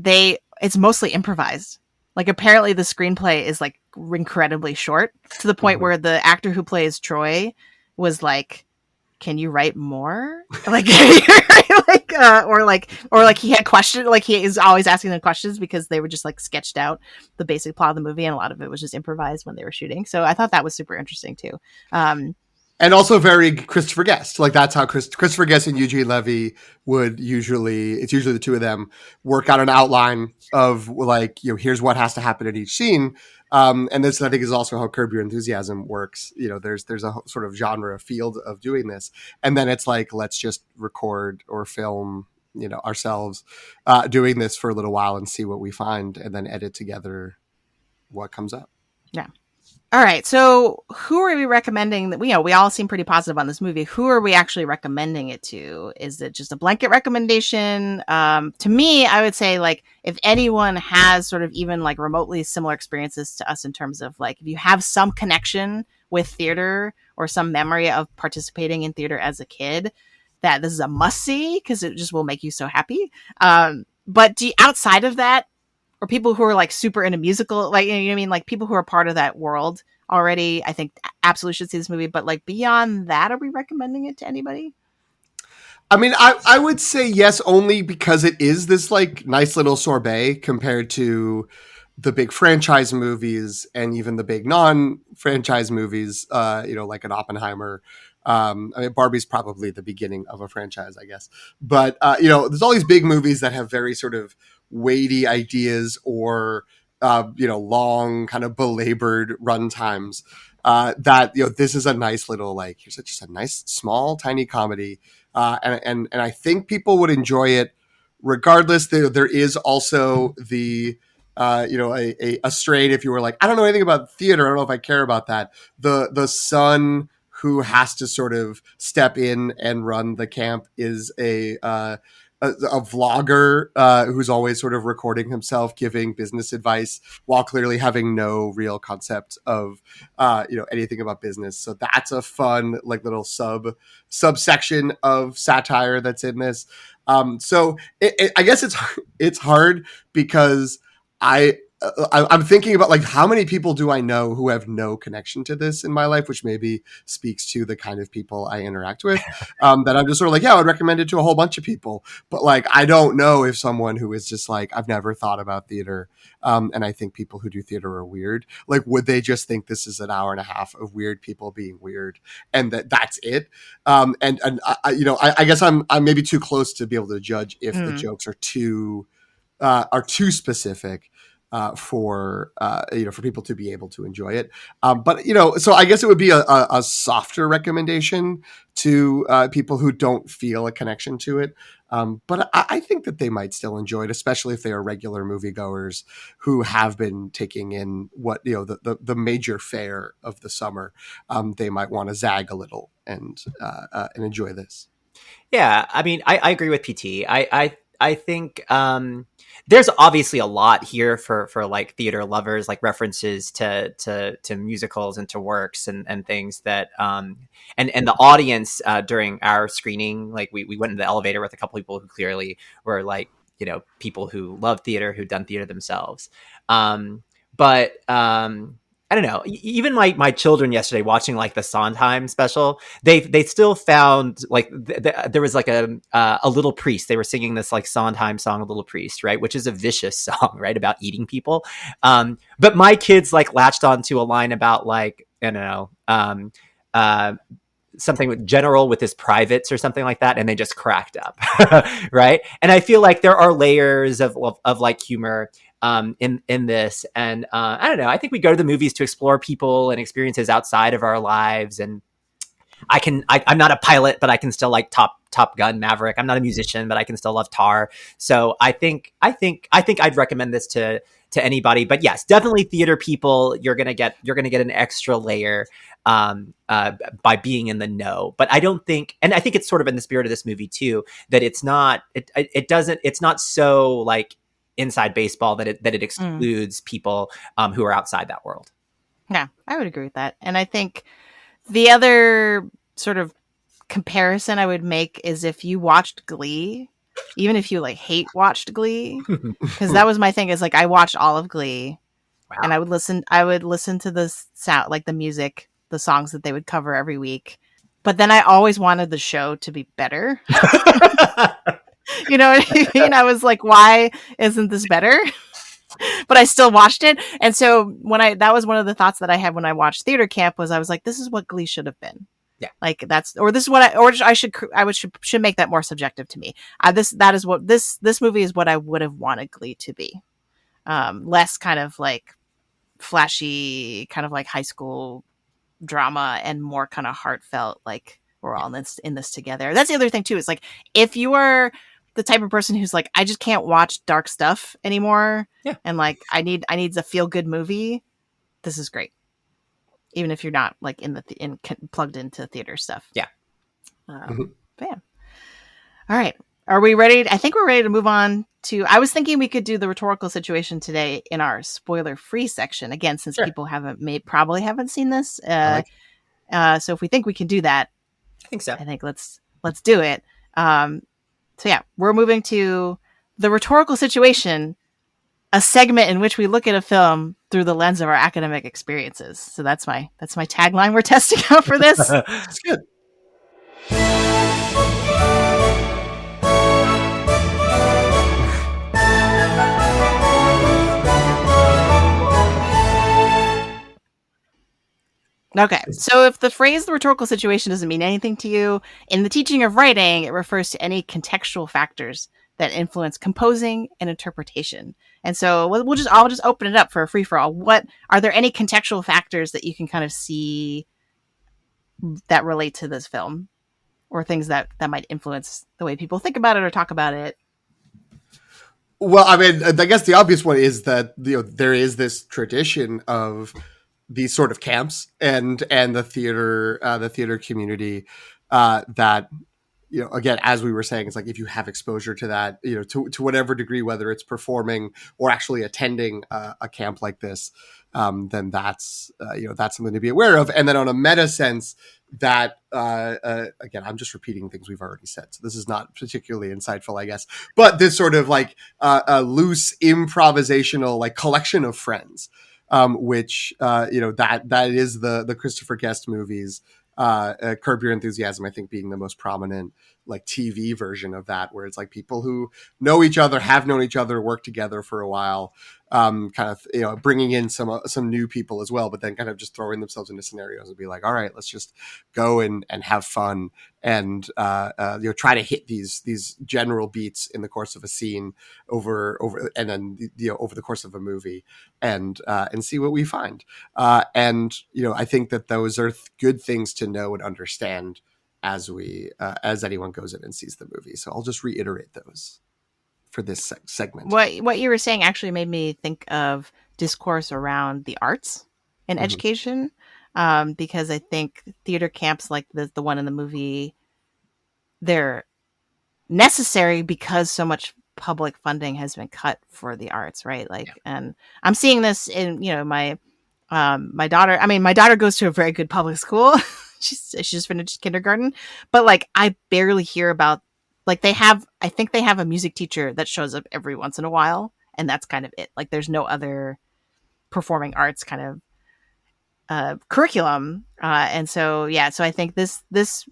it's mostly improvised. Like apparently the screenplay is like incredibly short, to the point where the actor who plays Troy was like, can you write more? Like, or he had questions, like he is always asking them questions, because they were just like sketched out the basic plot of the movie, and a lot of it was just improvised when they were shooting. So I thought that was super interesting too.
And also very Christopher Guest. Like that's how Christopher Guest and Eugene Levy would usually the two of them work out an outline of like, here's what has to happen in each scene. And this, I think, is also how Curb Your Enthusiasm works. There's a sort of genre field of doing this. And then it's like, let's just record or film, ourselves doing this for a little while and see what we find, and then edit together what comes up.
Yeah. All right. So who are we recommending that we all seem pretty positive on this movie. Who are we actually recommending it to? Is it just a blanket recommendation? To me, I would say like if anyone has sort of even like remotely similar experiences to us in terms of like if you have some connection with theater or some memory of participating in theater as a kid, that this is a must see because it just will make you so happy. But outside of that, or people who are like super into musical, like, you know what I mean? Like people who are part of that world already, I think absolutely should see this movie. But like beyond that, are we recommending it to anybody?
I mean, I would say yes, only because it is this like nice little sorbet compared to the big franchise movies and even the big non-franchise movies, like an Oppenheimer. I mean, Barbie's probably the beginning of a franchise, I guess. But, there's all these big movies that have very sort of weighty ideas or, long kind of belabored run times. This is a nice little, like, here's just a nice, small, tiny comedy. And I think people would enjoy it regardless. There is also the a strain. If you were like, I don't know anything about theater, I don't know if I care about that. The son who has to sort of step in and run the camp is a vlogger who's always sort of recording himself giving business advice while clearly having no real concept of anything about business. So that's a fun like little subsection of satire that's in this. So I guess it's hard because I'm thinking about like how many people do I know who have no connection to this in my life, which maybe speaks to the kind of people I interact with. That I'm just sort of like, yeah, I would recommend it to a whole bunch of people, but like I don't know if someone who is just like I've never thought about theater, and I think people who do theater are weird. Like, would they just think this is an hour and a half of weird people being weird, and that's it? I guess I'm maybe too close to be able to judge if the jokes are too specific for people to be able to enjoy it. But so I guess it would be a softer recommendation to people who don't feel a connection to it. But I think that they might still enjoy it, especially if they are regular moviegoers who have been taking in what the major fare of the summer. They might want to zag a little and enjoy this.
Yeah, I mean, I agree with PT. I think there's obviously a lot here for like theater lovers, like references to musicals and to works and things that and the audience during our screening, like we went in the elevator with a couple people who clearly were like people who love theater, who'd done theater themselves. But I don't know. Even my children yesterday watching like the Sondheim special, they still found like there was like a Little Priest. They were singing this like Sondheim song, A Little Priest, right, which is a vicious song, right, about eating people. But my kids like latched onto a line about like I don't know. Something with general with his privates or something like that, and they just cracked up. Right. And I feel like there are layers of like humor in this, and I don't know, I think we go to the movies to explore people and experiences outside of our lives, and I'm not a pilot, but I can still like Top Gun Maverick. I'm not a musician, but I can still love Tar. So I think I'd recommend this to anybody. But yes, definitely theater people. You're gonna get an extra layer by being in the know. But I don't think, and I think it's sort of in the spirit of this movie too, that it's not so like inside baseball that it excludes people who are outside that world.
Yeah, I would agree with that. And I think the other sort of comparison I would make is if you watched Glee, even if you like watched Glee, because that was my thing, is like I watched all of Glee. Wow. And I would listen to the sound, like the music, the songs that they would cover every week. But then I always wanted the show to be better. You know what I mean? I was like, why isn't this better? But I still watched it. And so that was one of the thoughts that I had when I watched Theater Camp, was I was like, this is what Glee should have been.
Yeah.
Like this is what I should make that more subjective to me. This movie is what I would have wanted Glee to be. Less kind of like flashy, kind of like high school drama, and more kind of heartfelt, like we're all in this together. That's the other thing too, is like if you are the type of person who's like, I just can't watch dark stuff anymore, and like I need a feel good movie, this is great. even if you're not like plugged into theater stuff.
Yeah.
But yeah. All right. Are we ready? I think we're ready to move on to. I was thinking we could do the rhetorical situation today in our spoiler-free section again, since people probably haven't seen this. So if we think we can do that,
I think so.
I think let's do it. So yeah, we're moving to the rhetorical situation, a segment in which we look at a film through the lens of our academic experiences. So that's my tagline we're testing out for this.
That's good.
Okay, so if the phrase the rhetorical situation doesn't mean anything to you, in the teaching of writing, it refers to any contextual factors that influence composing and interpretation. And so I'll just open it up for a free for all. What are there any contextual factors that you can kind of see that relate to this film, or things that might influence the way people think about it or talk about it?
Well, I mean, I guess the obvious one is that there is this tradition of these sort of camps and the theater community that again, as we were saying, it's like if you have exposure to that, to whatever degree, whether it's performing or actually attending a camp like this, then that's something to be aware of. And then on a meta sense, that again, I'm just repeating things we've already said, so this is not particularly insightful, I guess. But this sort of like a loose improvisational like collection of friends, which that is the Christopher Guest movies. Curb Your Enthusiasm, I think, being the most prominent like TV version of that, where it's like people who know each other, have known each other, work together for a while, kind of bringing in some new people as well, but then kind of just throwing themselves into scenarios and be like, all right, let's just go and have fun and try to hit these general beats in the course of a scene over and then over the course of a movie and see what we find. And I think that those are good things to know and understand as anyone goes in and sees the movie. So I'll just reiterate those for this segment.
What you were saying actually made me think of discourse around the arts and education, because I think theater camps like the one in the movie, they're necessary because so much public funding has been cut for the arts, right? And I'm seeing this in my daughter. I mean, my daughter goes to a very good public school. she just finished kindergarten, but like I barely hear about, like I think they have a music teacher that shows up every once in a while, and that's kind of it. Like there's no other performing arts kind of curriculum. And so I think this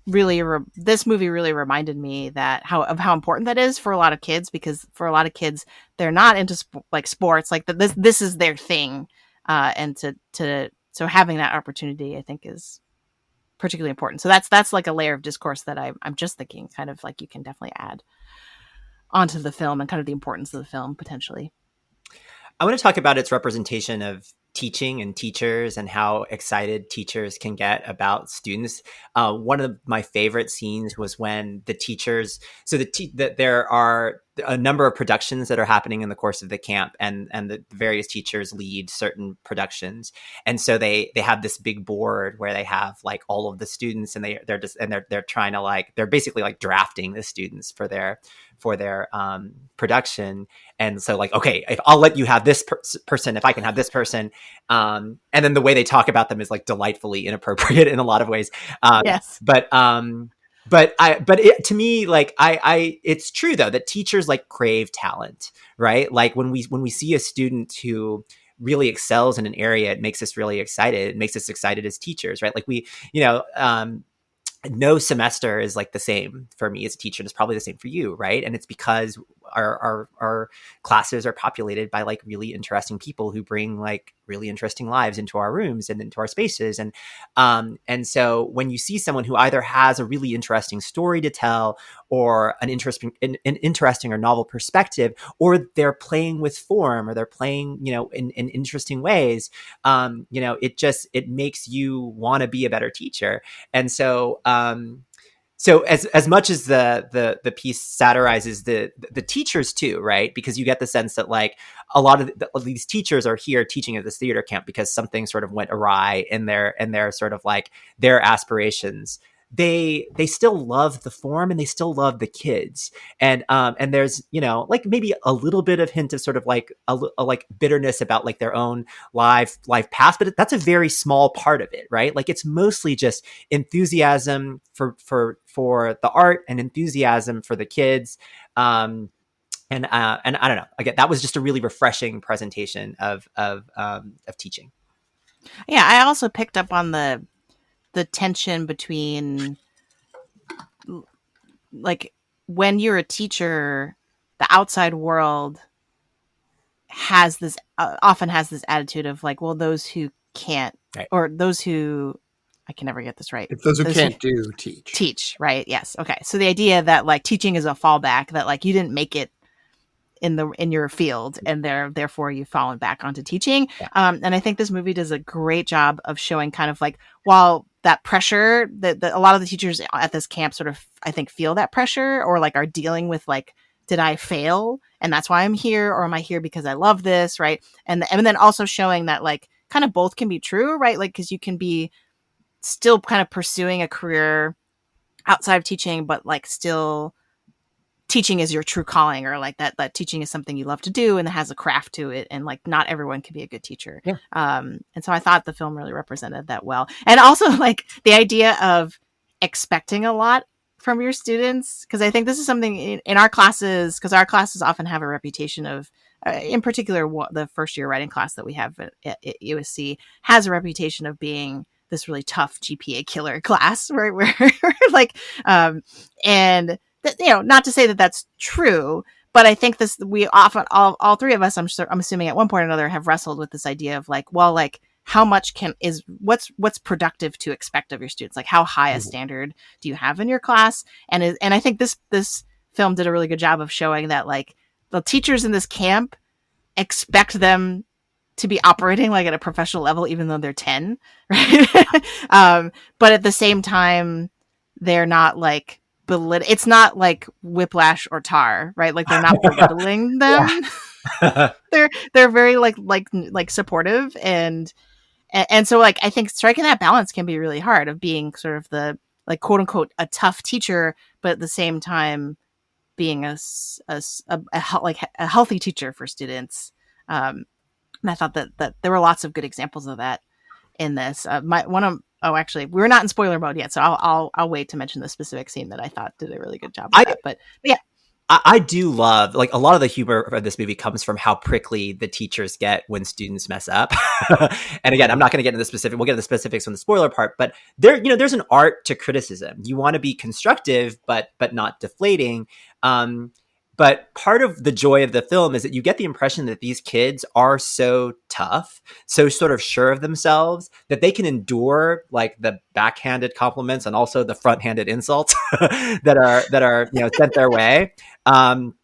movie really reminded me that how important that is for a lot of kids, because for a lot of kids, they're not into sports, like this is their thing. And so having that opportunity, I think, is particularly important. So that's like a layer of discourse that I'm just thinking kind of like you can definitely add onto the film and kind of the importance of the film potentially.
I want to talk about its representation of teaching and teachers and how excited teachers can get about students. One of my favorite scenes was when the teachers, so that there are a number of productions that are happening in the course of the camp, and the various teachers lead certain productions. And so they have this big board where they have like all of the students, and they're trying to they're basically like drafting the students for their production. And so like, okay, if I'll let you have this person, if I can have this person. And then the way they talk about them is like delightfully inappropriate in a lot of ways.
Yes.
But to me, like it's true though that teachers like crave talent, right? Like when we see a student who really excels in an area, it makes us really excited. It makes us excited as teachers, right? Like no semester is like the same for me as a teacher. It's probably the same for you, right? And it's because our classes are populated by like really interesting people who bring like really interesting lives into our rooms and into our spaces. And so when you see someone who either has a really interesting story to tell, or an interesting or novel perspective, or they're playing with form, or they're playing, in interesting ways, it makes you want to be a better teacher. And so So as much as the piece satirizes the teachers too, right? Because you get the sense that like a lot of these teachers are here teaching at this theater camp because something sort of went awry in their sort of like their aspirations. They still love the form and they still love the kids, and there's like maybe a little bit of hint of sort of like a like bitterness about like their own life past, but that's a very small part of it, right? Like it's mostly just enthusiasm for the art and enthusiasm for the kids. And I don't know. Again, that was just a really refreshing presentation of teaching.
Yeah, I also picked up on the tension between like when you're a teacher, the outside world has this often has this attitude of like, well, those who can't,
right,
or those who, I can never get this right.
It's those who can't do
teach, right? Yes. Okay. So the idea that like teaching is a fallback, that like you didn't make it in your field and therefore you've fallen back onto teaching.
Yeah.
And I think this movie does a great job of showing kind of like, while that pressure that a lot of the teachers at this camp sort of, I think, feel that pressure or like are dealing with like, did I fail and that's why I'm here, or am I here because I love this, right? And then also showing that like kind of both can be true, right? Like, because you can be still kind of pursuing a career outside of teaching, but like still teaching is your true calling, or like that teaching is something you love to do and it has a craft to it, and like not everyone can be a good teacher.
Yeah.
And so I thought the film really represented that well. And also like the idea of expecting a lot from your students, because I think this is something in our classes, because our classes often have a reputation of in particular the first year writing class that we have at USC has a reputation of being this really tough GPA killer class where like and not to say that that's true, but I think we often, all three of us, I'm assuming at one point or another, have wrestled with this idea of like, well, like how much what's productive to expect of your students? Like how high a standard do you have in your class? And I think this film did a really good job of showing that like the teachers in this camp expect them to be operating like at a professional level, even though they're 10, right? But at the same time, they're not like, it's not like Whiplash or Tar, right? Like they're not belittling them. they're very like supportive, and so like I think striking that balance can be really hard, of being sort of the like quote unquote a tough teacher, but at the same time being a healthy teacher for students. And I thought that there were lots of good examples of that in this. Actually, we're not in spoiler mode yet, so I'll wait to mention the specific scene that I thought did a really good job of that. But yeah,
I do love, like, a lot of the humor of this movie comes from how prickly the teachers get when students mess up. And again, I'm not going to get into the specific. We'll get into the specifics on the spoiler part, but there's an art to criticism. You want to be constructive, but not deflating. But part of the joy of the film is that you get the impression that these kids are so tough, so sort of sure of themselves, that they can endure like the backhanded compliments and also the front-handed insults that are sent their way, and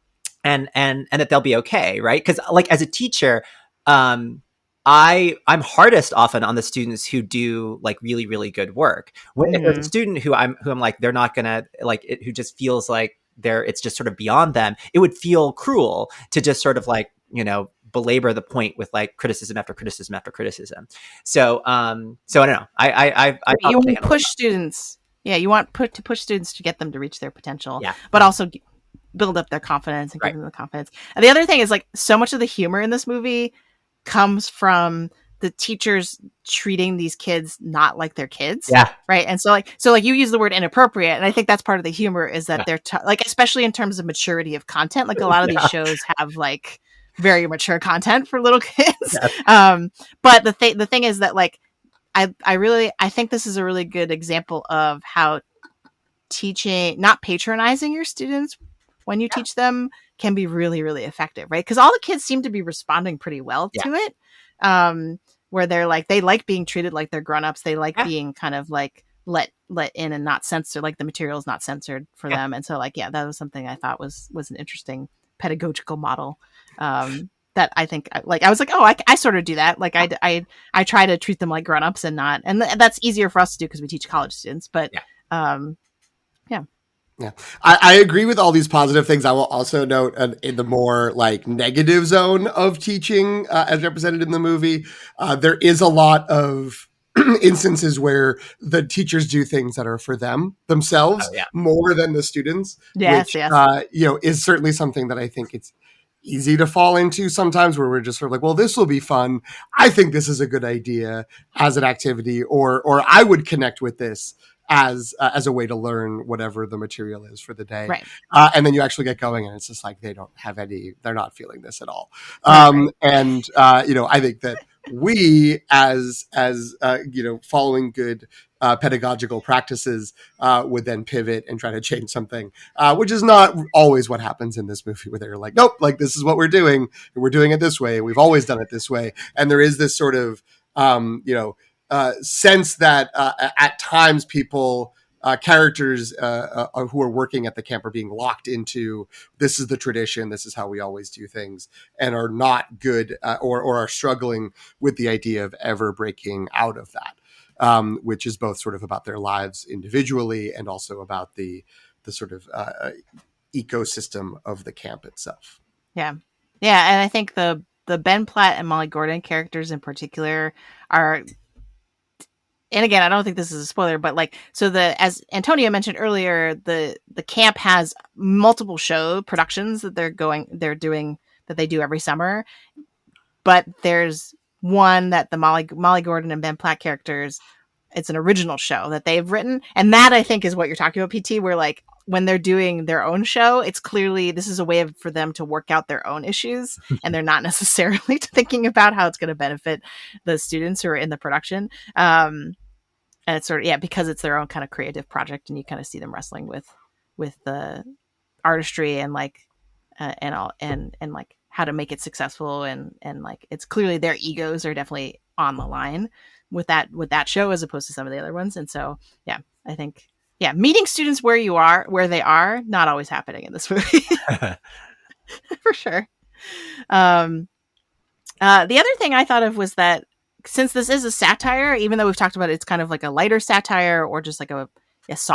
that they'll be okay, right? Because like as a teacher, I'm hardest often on the students who do like really, really good work. If there's a student who I'm like, they're not gonna like it, who just feels like it's just sort of beyond them, it would feel cruel to just sort of like, belabor the point with like criticism after criticism after criticism. So I don't know. I
you want to push students. Yeah. You want to push students to get them to reach their potential,
yeah,
but also build up their confidence and give them the confidence. And the other thing is like so much of the humor in this movie comes from the teachers treating these kids not like their kids.
Yeah.
Right. And so like you use the word inappropriate. And I think that's part of the humor, is that they're like, especially in terms of maturity of content, like a lot of these shows have like very mature content for little kids. But the thing is that like, I think this is a really good example of how teaching, not patronizing your students when you teach them, can be really, really effective. Right. Because all the kids seem to be responding pretty well to it. Where they're like, they like being treated like they're grown-ups. They like being kind of like let in and not censored, like the material is not censored for them. And so like, that was something I thought was an interesting pedagogical model. That I think like, I was like, oh, I sort of do that. Like I try to treat them like grown-ups and not, and that's easier for us to do because we teach college students, but
Yeah, I agree with all these positive things. I will also note in the more like negative zone of teaching, as represented in the movie, there is a lot of instances where the teachers do things that are for themselves more than the students,
Yes,
which
yes.
Is certainly something that I think it's easy to fall into sometimes, where we're just sort of like, well, this will be fun. I think this is a good idea as an activity, or I would connect with this as a way to learn whatever the material is for the day.
Right.
And then you actually get going and it's just like they're not feeling this at all.
Right.
And I think that we as following good pedagogical practices would then pivot and try to change something, which is not always what happens in this movie, where they're like, nope, like this is what we're doing and we're doing it this way and we've always done it this way. And there is this sort of sense that at times people, characters who are working at the camp, are being locked into, this is the tradition, this is how we always do things, and are not good, or are struggling with the idea of ever breaking out of that, which is both sort of about their lives individually and also about the sort of ecosystem of the camp itself.
Yeah. And I think the Ben Platt and Molly Gordon characters in particular are, and again, I don't think this is a spoiler, but like, so as Antonia mentioned earlier, the camp has multiple show productions that they're doing, that they do every summer. But there's one that the Molly Gordon and Ben Platt characters, it's an original show that they've written. And that, I think, is what you're talking about, PT, where like when they're doing their own show, it's clearly, this is a way for them to work out their own issues. And they're not necessarily thinking about how it's going to benefit the students who are in the production. And it's sort of, because it's their own kind of creative project, and you kind of see them wrestling with the artistry and like, and all, and like how to make it successful, and like it's clearly their egos are definitely on the line with that show as opposed to some of the other ones. And so I think meeting students where they are, not always happening in this movie. For sure. The other thing I thought of was that since this is a satire, even though we've talked about it's kind of like a lighter satire, or just like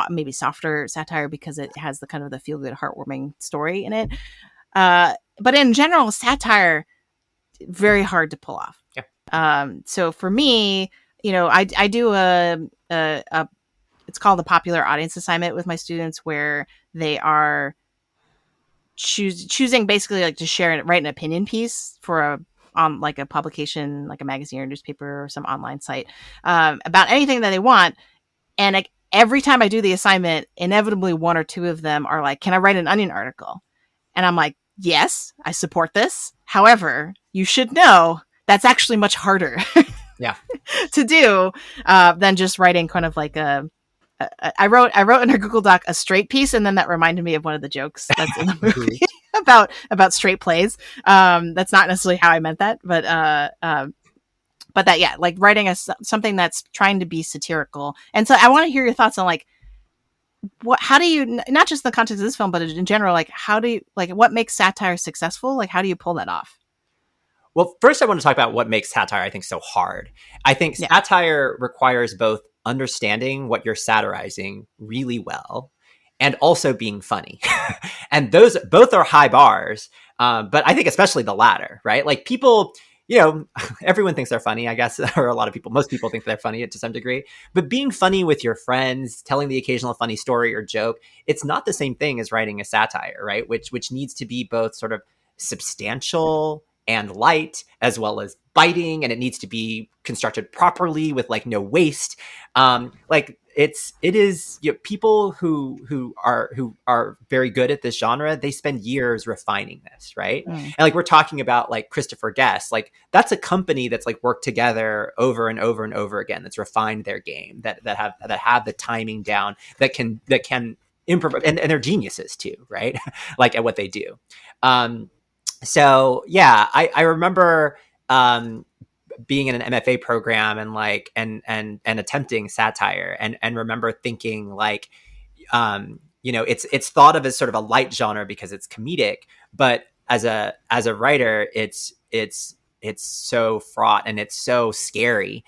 maybe softer satire, because it has the kind of the feel good, heartwarming story in it. But in general, satire, very hard to pull off. So for me, I do it's called the popular audience assignment with my students, where they are choosing basically like to write an opinion piece for on like a publication, like a magazine or newspaper or some online site, about anything that they want. And like, every time I do the assignment, inevitably one or two of them are like, can I write an Onion article? And I'm like, yes, I support this. However, you should know that's actually much harder to do than just writing kind of like I wrote in our Google Doc a straight piece, and then that reminded me of one of the jokes that's in the movie about straight plays. That's not necessarily how I meant that, but that, like writing something that's trying to be satirical. And so I want to hear your thoughts on like, how do you, not just in the context of this film, but in general, like how do you, like what makes satire successful? Like how do you pull that off?
Well, first I want to talk about what makes satire, I think, so hard. I think satire requires both understanding what you're satirizing really well and also being funny. And those both are high bars. But I think especially the latter, right? Like people, everyone thinks they're funny, I guess, or most people think they're funny to some degree. But being funny with your friends, telling the occasional funny story or joke, it's not the same thing as writing a satire, right? Which needs to be both sort of substantial and light, as well as biting, and it needs to be constructed properly with like no waste. It is people who are very good at this genre, they spend years refining this, right? And like we're talking about like Christopher Guest, like that's a company that's like worked together over and over and over again, that's refined their game, that have the timing down, that can improvise, and they're geniuses too, right? Like at what they do. So yeah, I remember being in an MFA program and attempting satire, and remember thinking like, it's thought of as sort of a light genre because it's comedic, but as a writer, it's so fraught and it's so scary,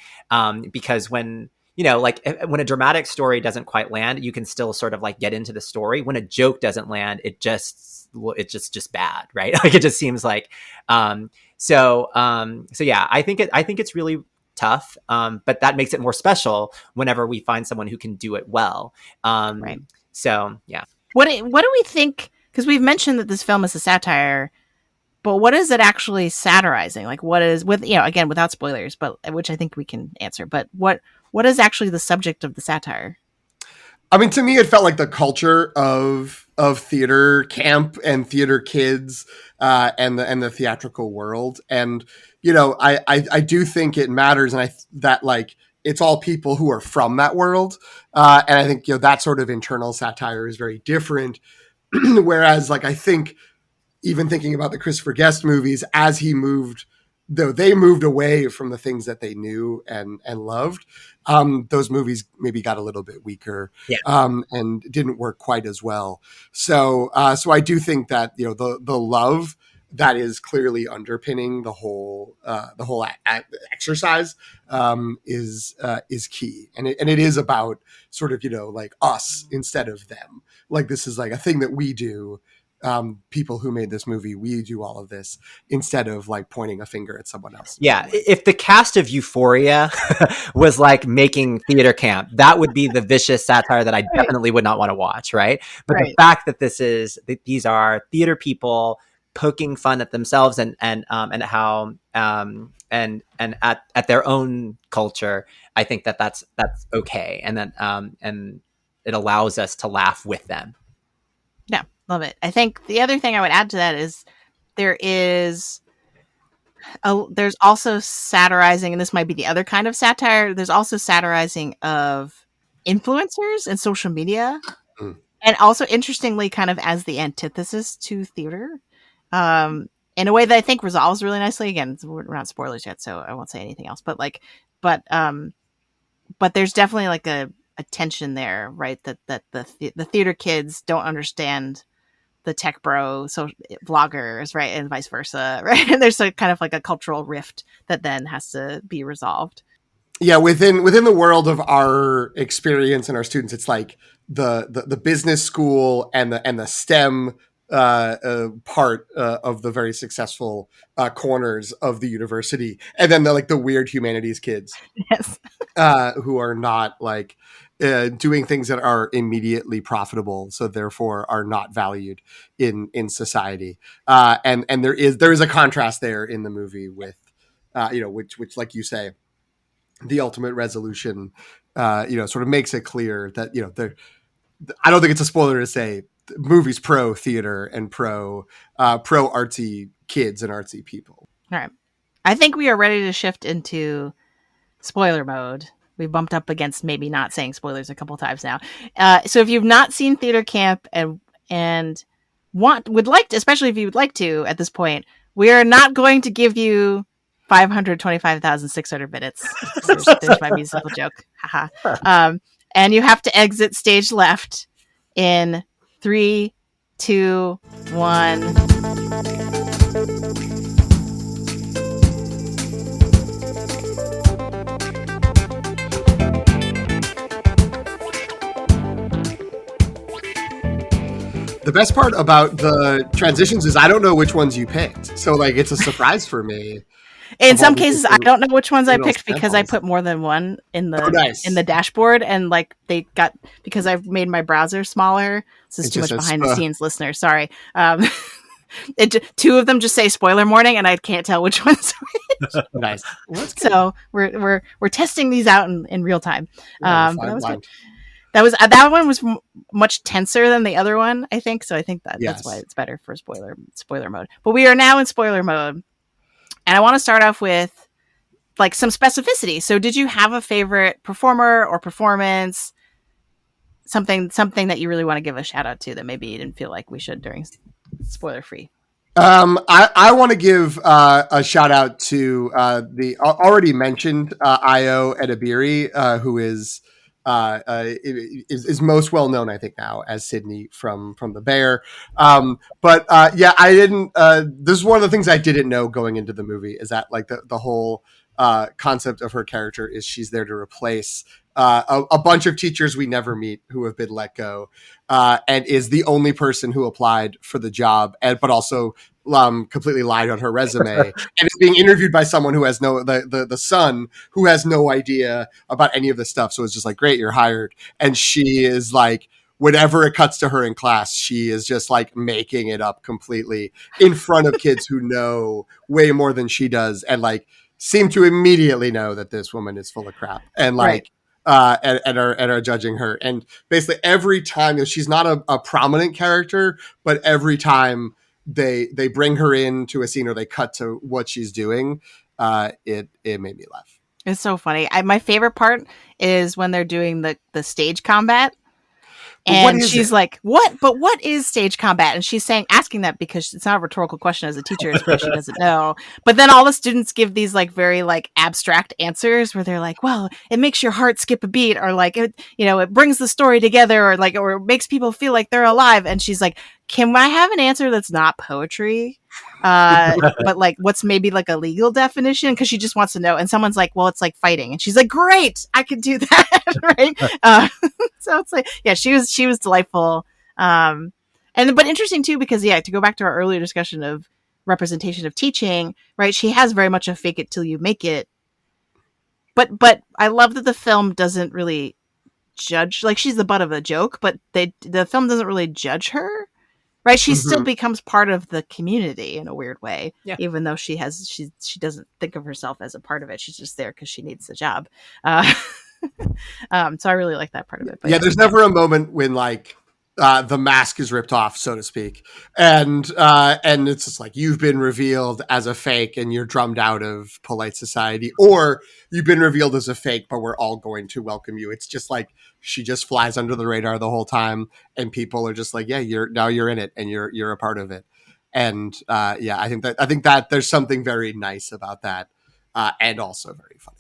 because when like when a dramatic story doesn't quite land, you can still sort of like get into the story. When a joke doesn't land, it's just bad, right? Like it just seems like, so yeah, I think it's really tough, but that makes it more special whenever we find someone who can do it well.
Right.
So yeah.
What do we think? Because we've mentioned that this film is a satire, but what is it actually satirizing? Like, what is again, without spoilers, but which I think we can answer. But what is actually the subject of the satire?
I mean, to me, it felt like the culture of theater camp and theater kids, and the theatrical world. And I do think it matters, and that like it's all people who are from that world, and I think that sort of internal satire is very different. Whereas, like, I think even thinking about the Christopher Guest movies, as he moved, though they moved away from the things that they knew and loved, those movies maybe got a little bit weaker,
Yeah.
And didn't work quite as well. So I do think that the love that is clearly underpinning the whole exercise is key, and it is about sort of like us instead of them. Like, this is like a thing that we do. People who made this movie, we do all of this instead of like pointing a finger at someone else.
Yeah, if the cast of Euphoria was like making theater camp, that would be the vicious satire that I definitely would not want to watch, right? But the fact that these are theater people poking fun at themselves and how and at their own culture, I think that's okay, and that and it allows us to laugh with them.
Yeah, love it. I think the other thing I would add to that is there's also satirizing, and this might be the other kind of satire. There's also satirizing of influencers and social media, and also interestingly, kind of as the antithesis to theater, in a way that I think resolves really nicely. Again, we're not spoilers yet, so I won't say anything else. But but there's definitely like a tension there, right? That the theater kids don't understand the tech bro vloggers, right, and vice versa, right? And there's a kind of like a cultural rift that then has to be resolved.
Yeah, within the world of our experience and our students, it's like the business school and the STEM part of the very successful corners of the university, and then the weird humanities kids,
yes,
who are not like doing things that are immediately profitable, so therefore are not valued in society. And there is a contrast there in the movie with which like you say, the ultimate resolution sort of makes it clear that I don't think it's a spoiler to say the movie's pro theater and pro artsy kids and artsy people.
All right, I think we are ready to shift into spoiler mode. We bumped up against maybe not saying spoilers a couple times now. So if you've not seen theater camp and would like to, especially if you would like to at this point, we are not going to give you 525,600 minutes. There's my musical joke. Haha. And you have to exit stage left in 3, 2, 1.
The best part about the transitions is I don't know which ones you picked. So like it's a surprise for me.
In some cases, I don't know which ones I picked because I put more than one in the in the dashboard, and like they got, because I've made my browser smaller. This is too much behind the scenes, listeners. Sorry. Two of them just say spoiler morning, and I can't tell which one's which.
Nice.
So we're testing these out in real time. That was good. That one was much tenser than the other one, I think. So I think that's why it's better for spoiler mode. But we are now in spoiler mode, and I want to start off with like some specificity. So did you have a favorite performer or performance? Something that you really want to give a shout out to that maybe you didn't feel like we should during spoiler free?
I want to give a shout out to the already mentioned Io Edebiri, who is most well known, I think, now as Sydney from The Bear. But I didn't. This is one of the things I didn't know going into the movie, is that like the whole concept of her character is she's there to replace a bunch of teachers we never meet who have been let go, and is the only person who applied for the job, but also completely lied on her resume, and is being interviewed by someone who has the son who has no idea about any of this stuff. So it's just like, great, you're hired. And she is like, whenever it cuts to her in class, she is just like making it up completely in front of kids who know way more than she does, and like seem to immediately know that this woman is full of crap, and like, and are judging her. And basically every time, she's not a prominent character, but every time they bring her into a scene or they cut to what she's doing, it made me laugh.
It's so funny. My favorite part is when they're doing the stage combat. And she's like, what? But what is stage combat? And she's asking that because it's not a rhetorical question as a teacher. It's because she doesn't know. But then all the students give these like very like abstract answers where they're like, well, it makes your heart skip a beat, or like, it brings the story together, or like, or it makes people feel like they're alive. And she's like, can I have an answer that's not poetry? But like, what's maybe like a legal definition? Because she just wants to know. And someone's like, well, it's like fighting. And she's like, great, I could do that. Right. So it's like, yeah, she was delightful. But interesting too, because to go back to our earlier discussion of representation of teaching, right? She has very much a fake it till you make it. But I love that the film doesn't really judge, like she's the butt of a joke, but the film doesn't really judge her. Right, she still becomes part of the community in a weird way, even though she doesn't think of herself as a part of it. She's just there because she needs the job. So I really like that part of it.
But there's never a moment when like the mask is ripped off, so to speak, and it's just like, you've been revealed as a fake and you're drummed out of polite society, or you've been revealed as a fake, but we're all going to welcome you. It's just like, she just flies under the radar the whole time, and people are just like, yeah, you're in it, and you're a part of it. And I think that there's something very nice about that, and also very funny.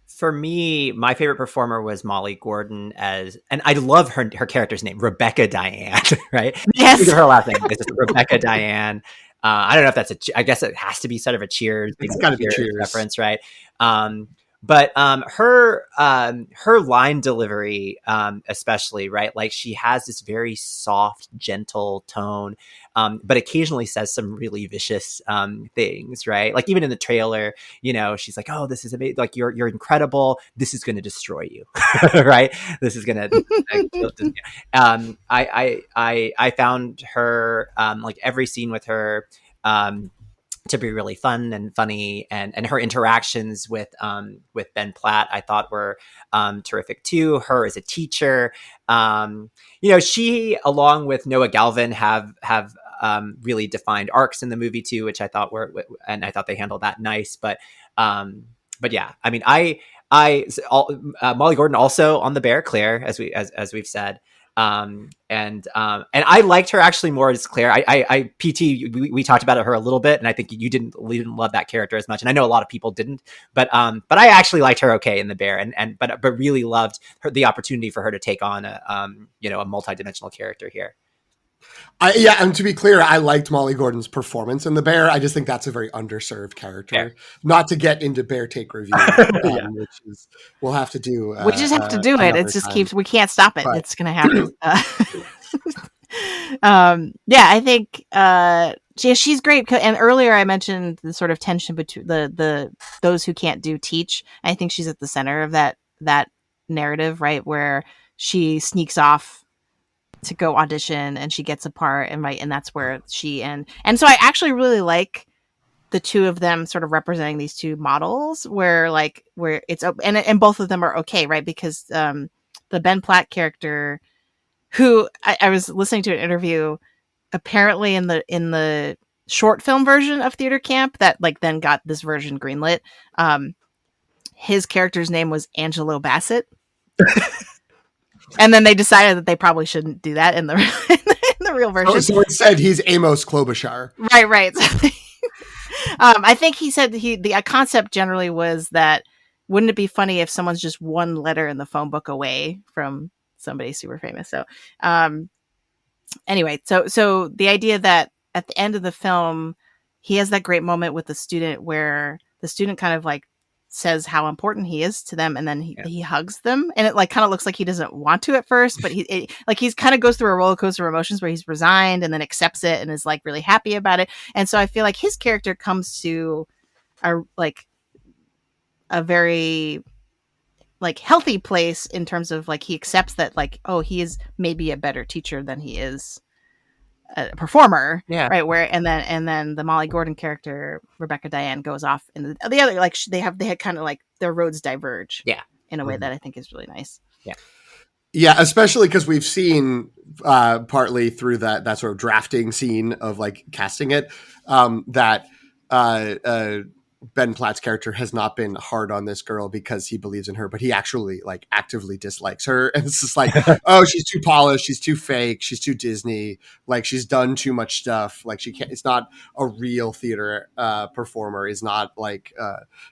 For me, my favorite performer was Molly Gordon and I love her character's name, Rebecca Diane, right?
Yes.
Her last name is Rebecca Diane. I don't know if that's I guess it has to be sort of a Cheers.
It's got to be Cheers
reference, right? But her line delivery, especially, right? Like, she has this very soft, gentle tone, but occasionally says some really vicious things, right? Like, even in the trailer, she's like, "Oh, this is amazing! Like, you're incredible. This is going to destroy you, right? This is going to." I found her like every scene with her to be really fun and funny, and her interactions with Ben Platt I thought were terrific too. Her as a teacher, she, along with Noah Galvin, have really defined arcs in the movie too, which I thought and I thought they handled that nice. But yeah, I mean, Molly Gordon also on the Bear, Claire, as we've said. And I liked her actually more as Claire. We talked about her a little bit, and I think you didn't love that character as much, and I know a lot of people didn't, but I actually liked her okay in the Bear, but really loved the opportunity for her to take on a multidimensional character here.
And to be clear, I liked Molly Gordon's performance in The Bear. I just think that's a very underserved character. Yeah. Not to get into Bear Take review, which is we'll have to do.
We just have to do it. It just keeps. We can't stop it. But it's going to happen. I think she's great. And earlier I mentioned the sort of tension between the those who can't teach. I think she's at the center of that narrative, right, where she sneaks off to go audition and she gets a part, and that's where and so I actually really like the two of them sort of representing these two models where it's and both of them are okay, right? Because the Ben Platt character, who I was listening to an interview, apparently in the short film version of Theater Camp that then got this version greenlit, his character's name was Angelo Bassett. And then they decided that they probably shouldn't do that in the real version.
So it said he's Amos Klobuchar.
Right. I think he said the concept generally was that, wouldn't it be funny if someone's just one letter in the phone book away from somebody super famous? So anyway, so the idea that at the end of the film, he has that great moment with the student where the student kind of says how important he is to them, and then he hugs them, and it like kind of looks like he doesn't want to at first, but he's kind of goes through a roller coaster of emotions where he's resigned and then accepts it and is like really happy about it. And so I feel like his character comes to a very like healthy place in terms of like he accepts that like, oh, he is maybe a better teacher than he is a performer, right? Where and then the Molly Gordon character, Rebecca Diane, goes off, and the other like they had kind of like their roads diverge, in a way that I think is really nice.
Yeah, especially because we've seen partly through that sort of drafting scene of like casting it, that Ben Platt's character has not been hard on this girl because he believes in her, but he actually like actively dislikes her. And it's just like, oh, she's too polished, she's too fake, she's too Disney, like she's done too much stuff. Like she can't, it's not a real theater performer, is not like,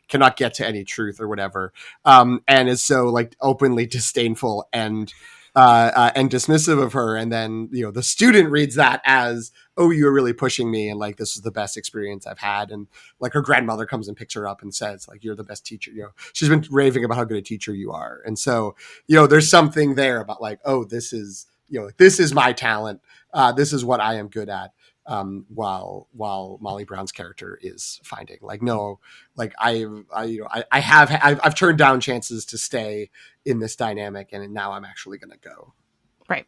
cannot get to any truth or whatever. And is so like openly disdainful and dismissive of her. And then, you know, the student reads that as, oh, you were really pushing me, and like this is the best experience I've had. And like her grandmother comes and picks her up and says like, you're the best teacher. You know, she's been raving about how good a teacher you are. And so, you know, there's something there about like, oh, this is, you know, this is my talent. This is what I am good at. While Molly Brown's character is finding like, no, like I've turned down chances to stay in this dynamic, and now I'm actually going to go.
Right.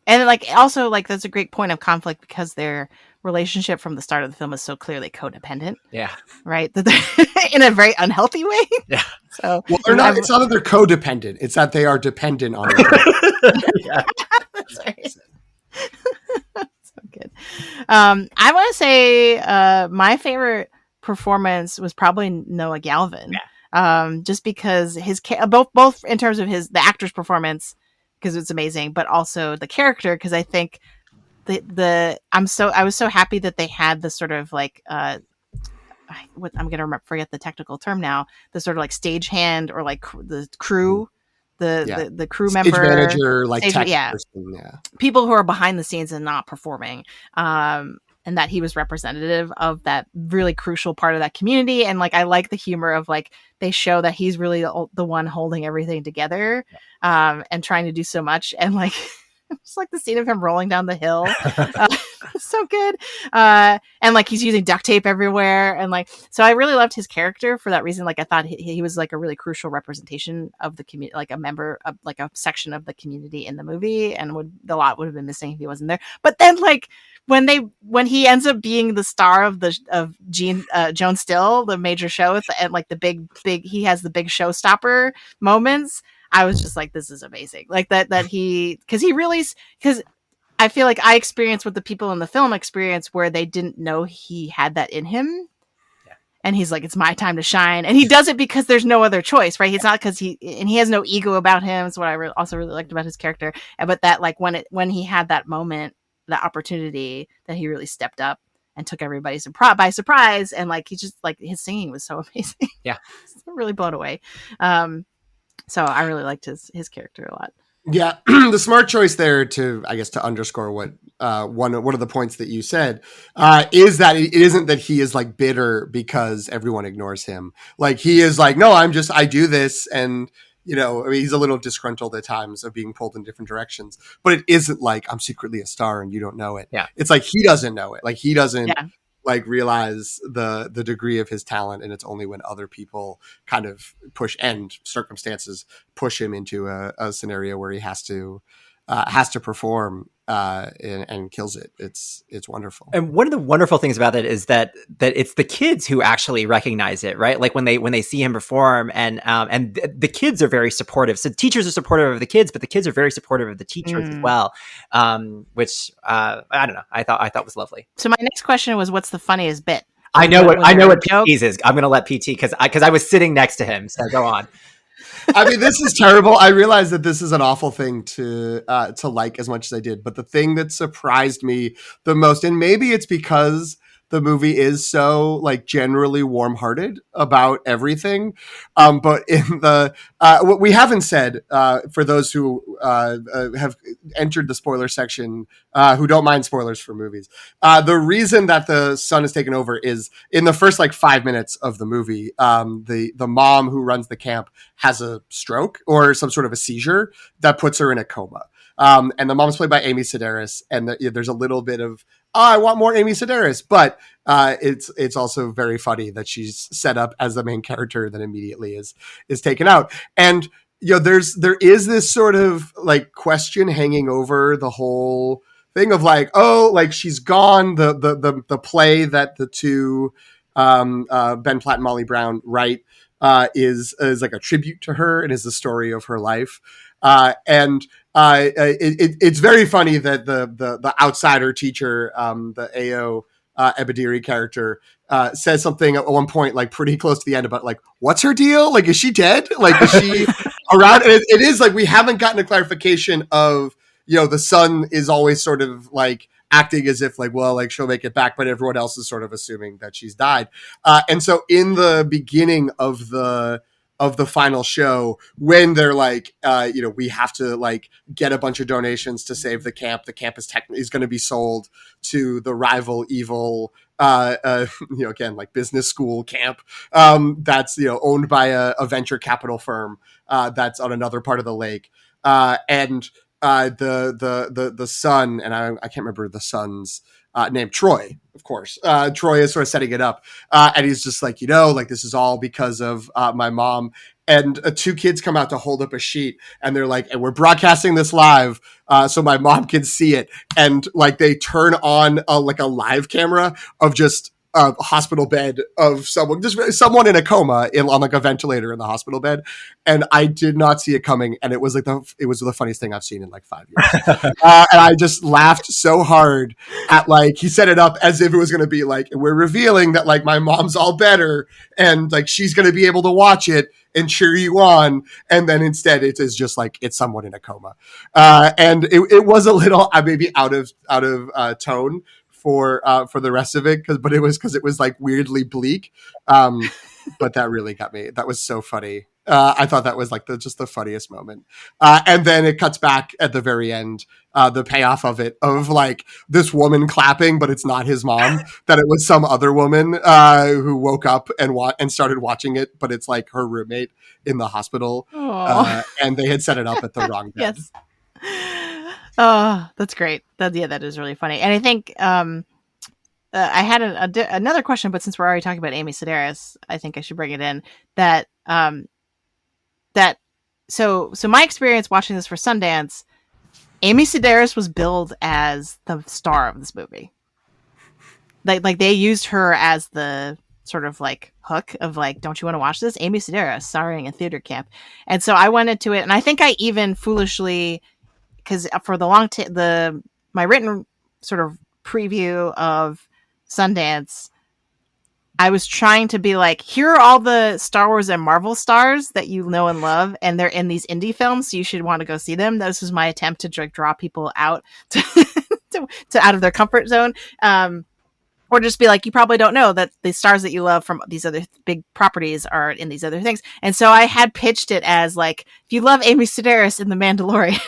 And like also like that's a great point of conflict because their relationship from the start of the film is so clearly codependent.
Yeah.
Right. That they're in a very unhealthy way.
Yeah.
So
well, they're not. It's not that they're codependent. It's that they are dependent on it.
Yeah. That's right. So good. I want to say my favorite performance was probably Noah Galvin.
Yeah.
Just because his both in terms of the actor's performance, because it's amazing, but also the character, because I think I was so happy that they had the sort of like I'm gonna forget the technical term now, the sort of like stagehand or like the crew, the crew
Stage
member,
manager, like tech person,
people who are behind the scenes and not performing. And that he was representative of that really crucial part of that community. And like, I like the humor of like, they show that he's really the one holding everything together, and trying to do so much. And like, it's like the scene of him rolling down the hill. So good. And like, he's using duct tape everywhere. And like, so I really loved his character for that reason. Like, I thought he was like a really crucial representation of the community, like a member of like a section of the community in the movie, and a lot would have been missing if he wasn't there. But then like, when he ends up being the star of Joan Still, the major show, and like the big he has the big showstopper moments, I was just like, this is amazing. Like because I feel like I experienced what the people in the film experience, where they didn't know he had that in him. Yeah. And he's like, it's my time to shine. And he does it because there's no other choice, right? He's not because he has no ego about him. It's what I also really liked about his character. But that like when he had that moment, that opportunity, that he really stepped up and took everybody by surprise. And like, he just like, his singing was so amazing.
Yeah.
Really blown away. So I really liked his character a lot.
Yeah, the smart choice there to underscore what one of the points that you said is that it isn't that he is like bitter because everyone ignores him. Like he is like, no, I do this, and you know, I mean, he's a little disgruntled at times of being pulled in different directions, but it isn't like I'm secretly a star and you don't know it.
Yeah,
it's like he doesn't know it. Like he doesn't. Yeah. Like realize the degree of his talent, and it's only when other people kind of push and circumstances push him into a scenario where he has to perform and kills it. It's wonderful.
And one of the wonderful things about it is that it's the kids who actually recognize it, right? Like when they see him perform, and the kids are very supportive. So teachers are supportive of the kids, but the kids are very supportive of the teachers as well. Which I don't know. I thought was lovely.
So my next question was, what's the funniest bit?
I know what PT's is. I'm going to let PT because I was sitting next to him. So go on.
I mean, this is terrible. I realize that this is an awful thing to like as much as I did, but the thing that surprised me the most, and maybe it's because the movie is so like generally warm-hearted about everything. But in the what we haven't said, for those who have entered the spoiler section, who don't mind spoilers for movies, the reason that the son is taken over is in the first like 5 minutes of the movie. The mom who runs the camp has a stroke or some sort of a seizure that puts her in a coma. And the mom's played by Amy Sedaris, and there's a little bit of I want more Amy Sedaris, but it's also very funny that she's set up as the main character that immediately is taken out. And there is this sort of like question hanging over the whole thing of like, oh, like she's gone. The play that the two Ben Platt and Molly Brown write is like a tribute to her and is the story of her life. And it's very funny that the outsider teacher, the AO Ebadiri character, says something at one point, like pretty close to the end, about like, what's her deal? Like, is she dead? Like, is she around? And it is like, we haven't gotten a clarification of, the son is always sort of like acting as if like, well, like she'll make it back, but everyone else is sort of assuming that she's died. And so in the beginning of the final show, when they're like, we have to like get a bunch of donations to save the camp. The camp is going to be sold to the rival evil, again, like business school camp, that's, owned by a venture capital firm, that's on another part of the lake. And the son, and I can't remember the son's name, Troy, of course. Troy is sort of setting it up. And he's just like, like this is all because of my mom. And two kids come out to hold up a sheet, and they're like, and we're broadcasting this live so my mom can see it. And like they turn on a live camera of just a hospital bed of someone in a coma on like a ventilator in the hospital bed. And I did not see it coming. And it was like it was the funniest thing I've seen in like 5 years. And I just laughed so hard at like, he set it up as if it was going to be like, we're revealing that like my mom's all better and like, she's going to be able to watch it and cheer you on. And then instead it is just like, it's someone in a coma. And it was a little maybe out of tone for the rest of it, but it was like weirdly bleak. But that really got me. That was so funny. I thought that was like just the funniest moment. And then it cuts back at the very end, the payoff of it, of like this woman clapping, but it's not his mom, that it was some other woman who woke up and started watching it, but it's like her roommate in the hospital. And they had set it up at the wrong bed.
Yes. Oh, that's great. That is really funny. And I think I had another question, but since we're already talking about Amy Sedaris, I think I should bring it in. So my experience watching this for Sundance, Amy Sedaris was billed as the star of this movie. Like they used her as the sort of like hook of like, don't you want to watch this? Amy Sedaris starring in theater camp. And so I went into it, and I think I even foolishly, because for the my written sort of preview of Sundance, I was trying to be like, here are all the Star Wars and Marvel stars that you know and love, and they're in these indie films, so you should want to go see them. This was my attempt to draw people out to out of their comfort zone. Or just be like, you probably don't know that the stars that you love from these other big properties are in these other things. And so I had pitched it as like, if you love Amy Sedaris in The Mandalorian,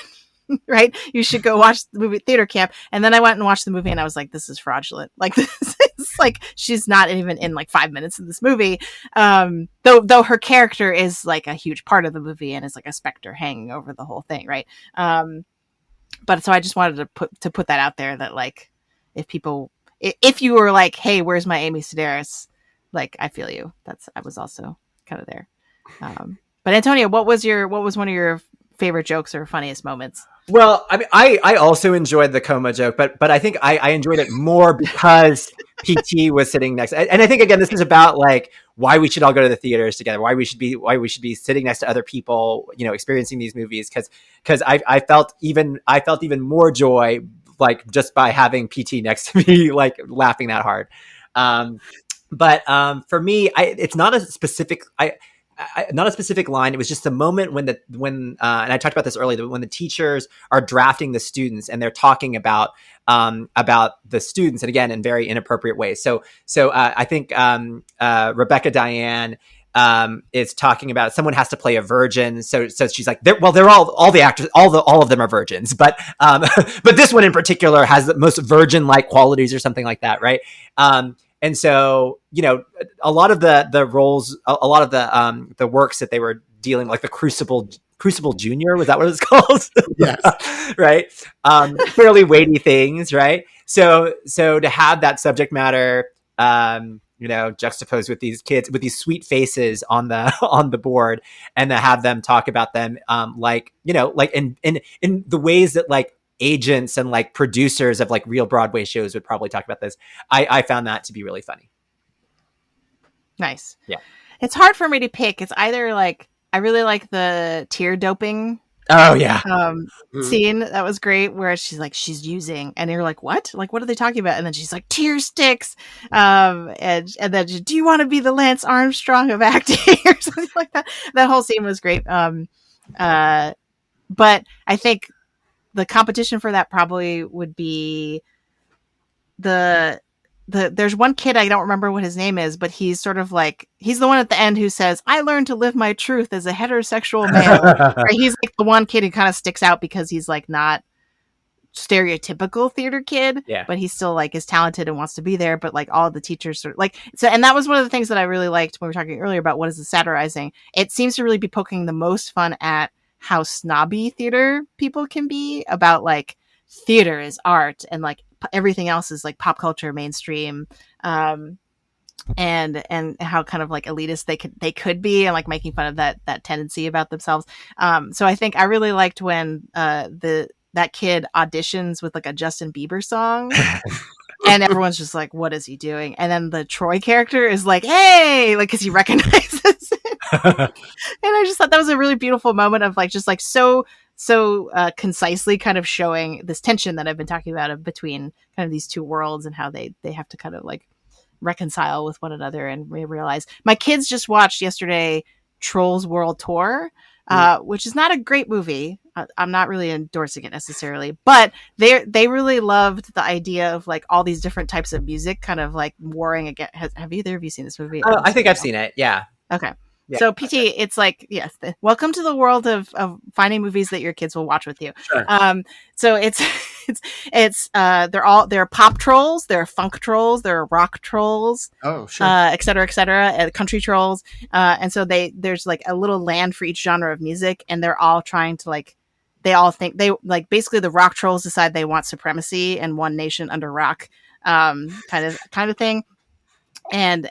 right, you should go watch the movie Theater Camp. And then I went and watched the movie, and I was like, this is fraudulent. Like, this is like, she's not even in like 5 minutes of this movie. Though her character is like a huge part of the movie and is like a specter hanging over the whole thing, right? But so I just wanted to put that out there, that like, if you were like, hey, where's my Amy Sedaris? Like, I feel you. I was also kind of there. But Antonio, what was one of your favorite jokes or funniest moments?
Well, I mean, I also enjoyed the coma joke, but I think I enjoyed it more because PT was sitting next. And I think, again, this is about like why we should all go to the theaters together, why we should be sitting next to other people, experiencing these movies. Cause I felt even more joy, like just by having PT next to me, like laughing that hard. But for me, it's not a specific, not a specific line. It was just the moment when and I talked about this earlier, when the teachers are drafting the students and they're talking about the students, and again in very inappropriate ways. So I think Rebecca Diane is talking about someone has to play a virgin. So she's like, they're all the actors, all of them are virgins, but but this one in particular has the most virgin-like qualities or something like that, right? And so, a lot of the roles, a lot of the works that they were dealing, like the Crucible Junior, was that what it's called?
Yes.
Right. Fairly weighty things, right? So to have that subject matter, juxtaposed with these kids with these sweet faces on the board, and to have them talk about them, like in the ways that like agents and like producers of like real Broadway shows would probably talk about this. I found that to be really funny.
Nice.
Yeah.
It's hard for me to pick. It's either like, I really like the tear doping.
Oh yeah.
Scene that was great, where she's using, and you're like, what are they talking about? And then she's like, tear sticks, and then, do you want to be the Lance Armstrong of acting or something like that? That whole scene was great. But I think the competition for that probably would be there's one kid, I don't remember what his name is, but he's sort of like, he's the one at the end who says, I learned to live my truth as a heterosexual male. Right? He's like the one kid who kind of sticks out because he's like not stereotypical theater kid, but he still like is talented and wants to be there. But like all the teachers are like, so, and that was one of the things that I really liked when we were talking earlier about what is the satirizing. It seems to really be poking the most fun at how snobby theater people can be about like theater is art and like everything else is like pop culture mainstream, and how kind of like elitist they could be, and like making fun of that tendency about themselves. So I think I really liked when that kid auditions with like a Justin Bieber song. And everyone's just like, what is he doing? And then the Troy character is like, hey, like, because he recognizes it. And I just thought that was a really beautiful moment of like, just like so concisely kind of showing this tension that I've been talking about between kind of these two worlds, and how they have to kind of like reconcile with one another and realize. My kids just watched yesterday Trolls World Tour, which is not a great movie. I'm not really endorsing it necessarily, but they really loved the idea of like all these different types of music kind of like warring against. Have either of you seen this movie?
I think I've seen it. Yeah.
Okay. Yeah, so PT, it's like, yes, welcome to the world of finding movies that your kids will watch with you.
Sure.
So they're pop trolls, they're funk trolls, they're rock trolls, et cetera, country trolls. And so there's like a little land for each genre of music, and they're all trying to like, they all think they like, basically the rock trolls decide they want supremacy and one nation under rock, kind of thing. And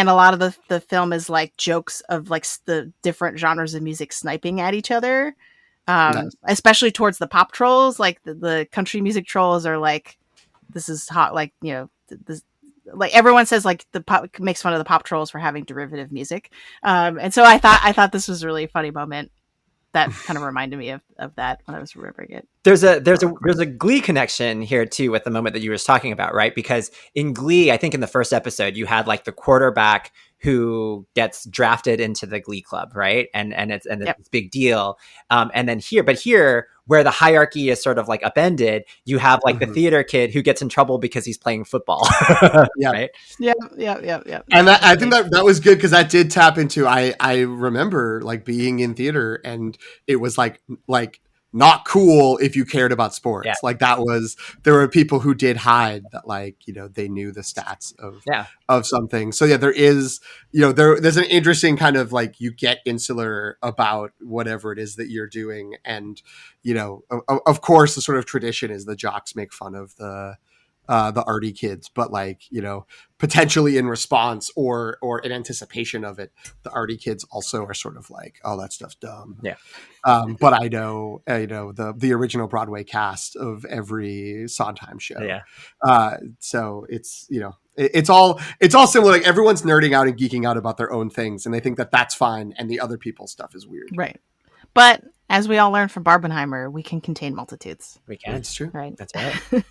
a lot of the film is like jokes of like the different genres of music sniping at each other, nice. Especially towards the pop trolls. Like the country music trolls are like, this is hot. Like, this, like everyone says like the pop makes fun of the pop trolls for having derivative music. And so I thought this was a really funny moment that kind of reminded me of that when I was remembering it.
There's a Glee connection here too with the moment that you were just talking about, right? Because in Glee, I think in the first episode, you had like the quarterback who gets drafted into the Glee club, right? And it's this big deal. And then here where the hierarchy is sort of like upended, you have like the theater kid who gets in trouble because he's playing football.
Yeah.
Right.
Yeah.
And I think that was good, because that did tap into, I remember like being in theater, and it was like not cool if you cared about sports. Yeah. Like there were people who did hide that, like, they knew the stats of something. So yeah, there is, there's an interesting kind of like, you get insular about whatever it is that you're doing. And, of course the sort of tradition is the jocks make fun of the arty kids, but like, potentially in response or in anticipation of it, the arty kids also are sort of like, oh, that stuff's dumb.
Yeah.
But I know, the original Broadway cast of every Sondheim show.
Yeah.
So it's, it's all similar. Like everyone's nerding out and geeking out about their own things, and they think that that's fine, and the other people's stuff is weird.
Right. But as we all learned from Barbenheimer, we can contain multitudes.
We can.
That's true.
Right.
That's right.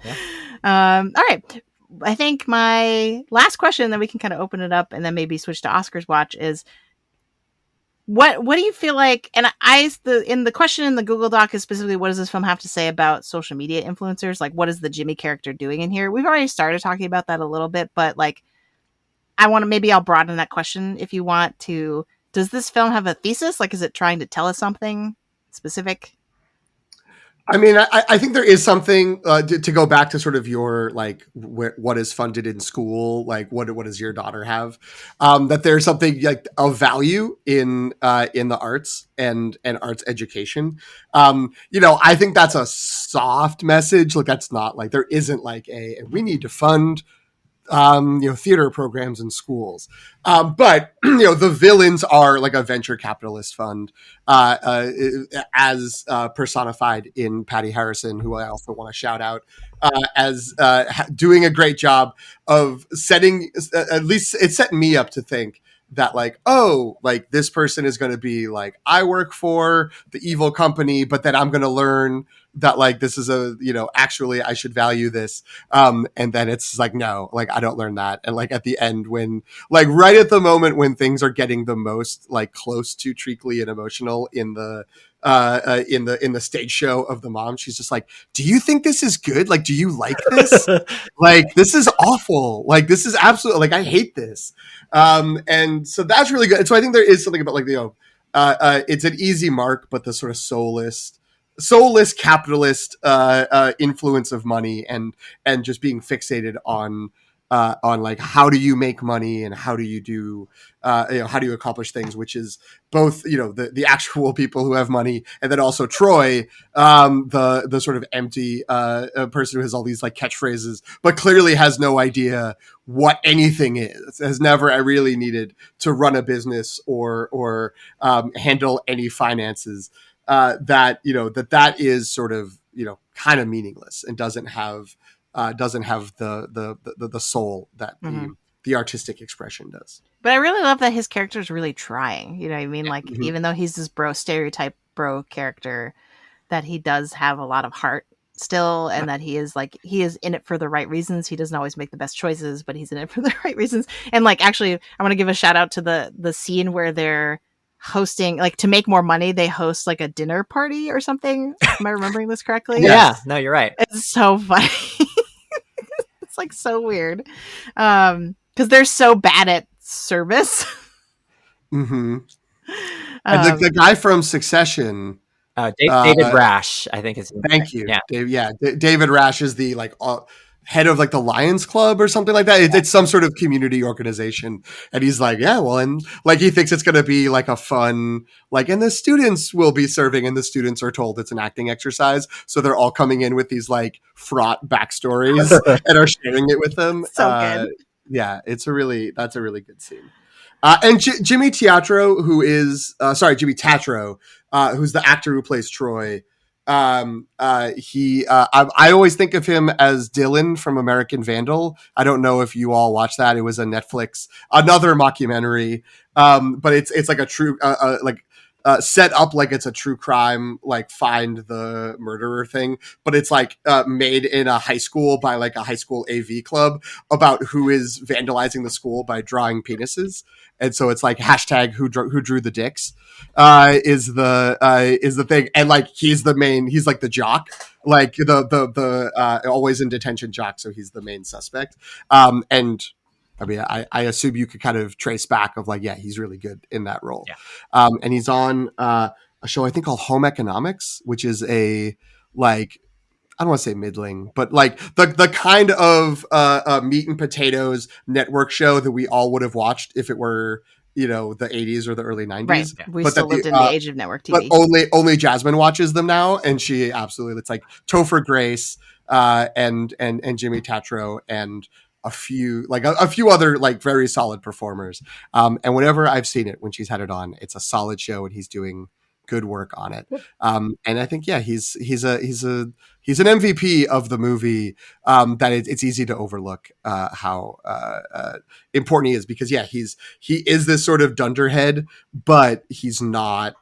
Yeah. All right. I think my last question, then we can kind of open it up and then maybe switch to Oscar's watch, is what do you feel like? And in the question in the Google Doc is specifically, what does this film have to say about social media influencers? Like, what is the Jimmy character doing in here? We've already started talking about that a little bit, but like, I'll broaden that question if you want to. Does this film have a thesis? Like, is it trying to tell us something specific?
I mean, I think there is something to go back to sort of your like what is funded in school, like what does your daughter have? That there's something like of value in the arts and arts education. I think that's a soft message. Like that's not like there isn't like we need to fund theater programs in schools. But the villains are like a venture capitalist fund, as personified in Patty Harrison, who I also want to shout out as doing a great job of setting. At least it set me up to think that like, oh, like this person is going to be like, I work for the evil company, but then I'm going to learn that like this is actually I should value this, and then it's like, no, like I don't learn that. And like at the end, when like right at the moment when things are getting the most like close to treacly and emotional in the stage show of the mom, she's just like, do you think this is good? Like, do you like this? Like, this is awful. Like, this is absolutely like, I hate this. And so that's really good. And so I think there is something about like, it's an easy mark, but the sort of soulless capitalist influence of money and just being fixated on like how do you make money and how do you do how do you accomplish things, which is both the actual people who have money and then also Troy, the sort of empty person who has all these like catchphrases but clearly has no idea what anything is, has never really needed to run a business or handle any finances. That is sort of kind of meaningless and doesn't have the soul that the artistic expression does.
But I really love that his character is really trying. You know what I mean? Like
Mm-hmm.
even though he's this stereotype bro character, that he does have a lot of heart still, and that he is in it for the right reasons. He doesn't always make the best choices, but he's in it for the right reasons. And like actually, I want to give a shout out to the scene where they're hosting, like to make more money, they host like a dinner party or something. Am I remembering this correctly?
Yeah, no, you're right.
It's so funny. It's like so weird. Because they're so bad at service.
Mm-hmm. And the guy from Succession,
David Rash, I think is.
Thank you. Yeah. David Rash is the like head of like the Lions Club or something like that. It's some sort of community organization, and he's like, yeah, well, and like he thinks it's going to be like a fun like, and the students will be serving, and the students are told it's an acting exercise, so they're all coming in with these like fraught backstories and are sharing it with them.
So good.
Yeah, that's a really good scene. And Jimmy Tatro, Jimmy Tatro, who's the actor who plays Troy. I always think of him as Dylan from American Vandal. I don't know if you all watched that. It was another mockumentary. But it's like a true, set up like it's a true crime, like find the murderer thing, but it's like made in a high school by like a high school AV club about who is vandalizing the school by drawing penises. And so it's like hashtag who drew the dicks is the thing. And like he's like the jock, like the always in detention jock. So he's the main suspect. And I mean, I assume you could kind of trace back of like, yeah, he's really good in that role.
Yeah.
And he's on a show I think called Home Economics, which is a like, I don't want to say middling, but like the kind of meat and potatoes network show that we all would have watched if it were the 80s or the early 90s.
Right. We still lived in the age of network TV.
But only Jasmine watches them now, and she absolutely, it's like Topher Grace and Jimmy Tatro and a few other like very solid performers. And whenever I've seen it when she's had it on, it's a solid show, and he's doing good work on it. And I think, yeah, he's an MVP of the movie. That it's easy to overlook how important he is, because yeah, he is this sort of dunderhead, but he's not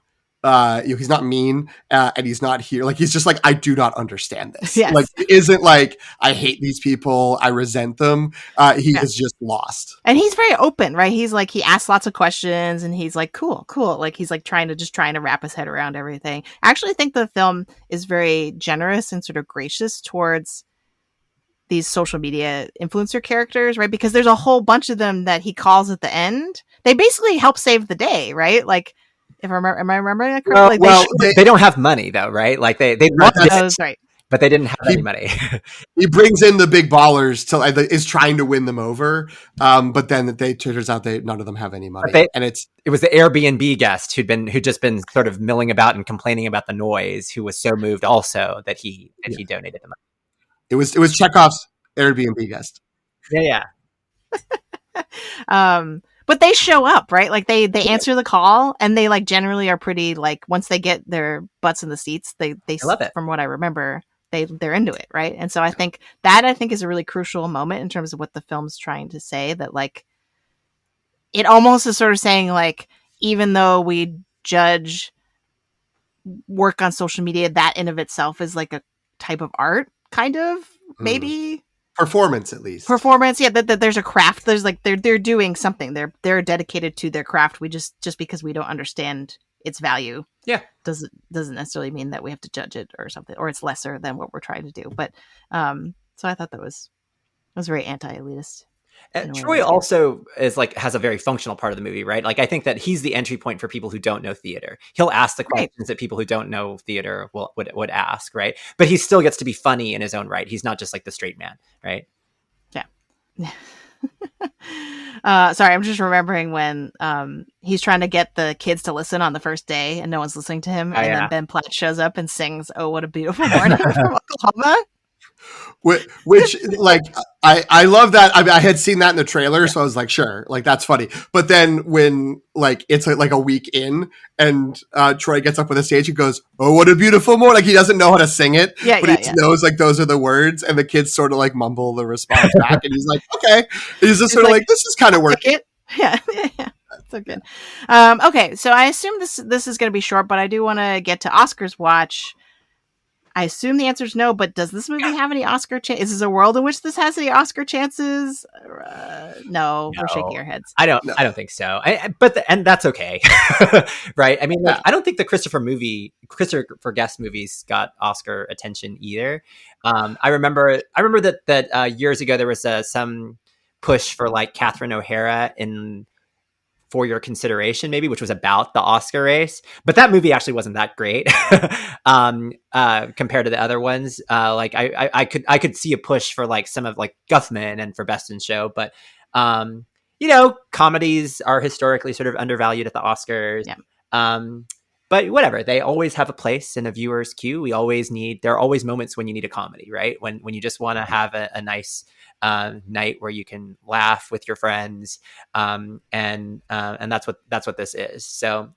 he's not mean, and he's not here. Like, he's just like, I do not understand this.
Yes.
Like, it isn't like, I hate these people, I resent them. He is just lost.
And he's very open, right? He's like, he asks lots of questions, and he's like, cool. Like, he's like trying to wrap his head around everything. I actually think the film is very generous and sort of gracious towards these social media influencer characters, right? Because there's a whole bunch of them that he calls at the end. They basically help save the day, right? Like, if I remember, am I remembering that correctly?
They don't have money though, right? Like they
wanted right.
But they didn't have any money.
He brings in the big ballers is trying to win them over, but then it turns out none of them have any money, and it
was the Airbnb guest who'd just been sort of milling about and complaining about the noise, who was so moved also that he donated the money.
It was Chekhov's Airbnb guest.
Yeah.
But they show up, right? Like they answer the call, and they like generally are pretty, like, once they get their butts in the seats, they
love it.
From what I remember, they're into it, right? And so I think is a really crucial moment in terms of what the film's trying to say, that like it almost is sort of saying, like, even though we judge work on social media, that in of itself is like a type of art, kind of, maybe
performance, at least
performance. Yeah, that there's a craft. There's like they're doing something. They're dedicated to their craft. We just because we don't understand its value, doesn't necessarily mean that we have to judge it or something, or it's lesser than what we're trying to do. But so I thought that was very anti-elitist.
Troy also is like has a very functional part of the movie, right? Like, I think that he's the entry point for people who don't know theater. He'll ask the questions that people who don't know theater would ask, right? But he still gets to be funny in his own right. He's not just like the straight man, right?
Yeah. Sorry, I'm just remembering when he's trying to get the kids to listen on the first day, and no one's listening to him, then Ben Platt shows up and sings "Oh, What a Beautiful Morning" from Oklahoma.
Which like I love that. I mean, I had seen that in the trailer, so I was like, sure, like that's funny. But then when like it's like a week in, and Troy gets up on the stage and goes, "Oh, what a beautiful morning!" Like, he doesn't know how to sing it, but he knows like those are the words, and the kids sort of like mumble the response back, and he's like, "Okay." And he's just sort of like, "This is kind of working."
Yeah. So good. Okay, so I assume this is going to be short, but I do want to get to Oscars watch. I assume the answer is no, but does this movie have any Oscar chances? Is this a world in which this has any Oscar chances? No, we're shaking our heads.
I don't think so. And that's okay, right? I mean, like, I don't think the Christopher Guest movies got Oscar attention either. I remember that years ago there was some push for like Catherine O'Hara in For Your Consideration, maybe, which was about the Oscar race, but that movie actually wasn't that great compared to the other ones. Like I could see a push for like some of like Guffman and for Best in Show, but comedies are historically sort of undervalued at the Oscars. But whatever, they always have a place in a viewer's queue. There are always moments when you need a comedy, right? When you just want to have a nice night where you can laugh with your friends, and that's what this is. So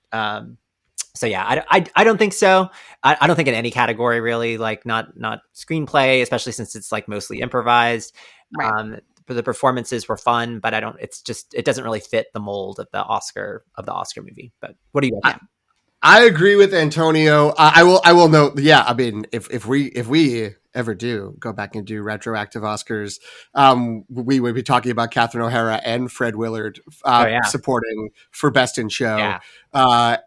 yeah, I don't think so. I don't think in any category really, like not screenplay, especially since it's like mostly improvised. Right. The performances were fun, but it doesn't really fit the mold of the Oscar movie. But what do you think?
I agree with Antonio. I will note. Yeah, I mean, if we ever do go back and do retroactive Oscars, we would be talking about Catherine O'Hara and Fred Willard supporting for Best in Show. Yeah.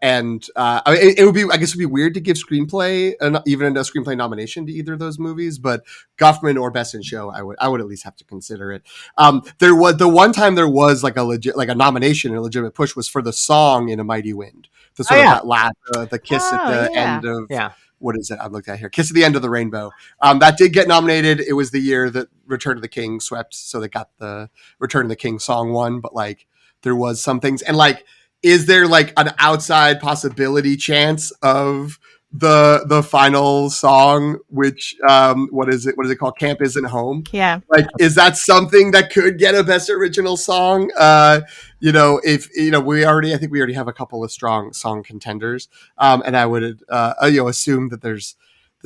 It would be, I guess, it would be weird to give screenplay even a screenplay nomination to either of those movies, but Guffman or Best in Show, I would at least have to consider it. There was the one time there was like a nomination and a legitimate push was for the song In a Mighty Wind. The sort of that last, the kiss at the end of, what is it? I'm looking at here. Kiss at the End of the Rainbow. That did get nominated. It was the year that Return of the King swept, so they got the Return of the King song one, but like there was some things. And like, is there like an outside possibility chance of the final song, which what is it called, Camp Isn't Home?
Yeah,
like, is that something that could get a Best Original Song? If I think we already have a couple of strong song contenders, and I would assume that this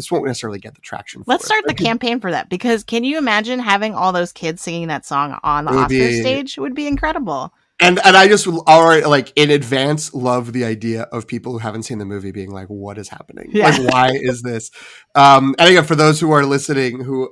won't necessarily get the traction.
Let's start the campaign for that, because can you imagine having all those kids singing that song on the Oscar stage? It would be incredible.
And I just already, like, in advance, love the idea of people who haven't seen the movie being like, what is happening?
Yeah.
Like, why is this? And again, for those who are listening who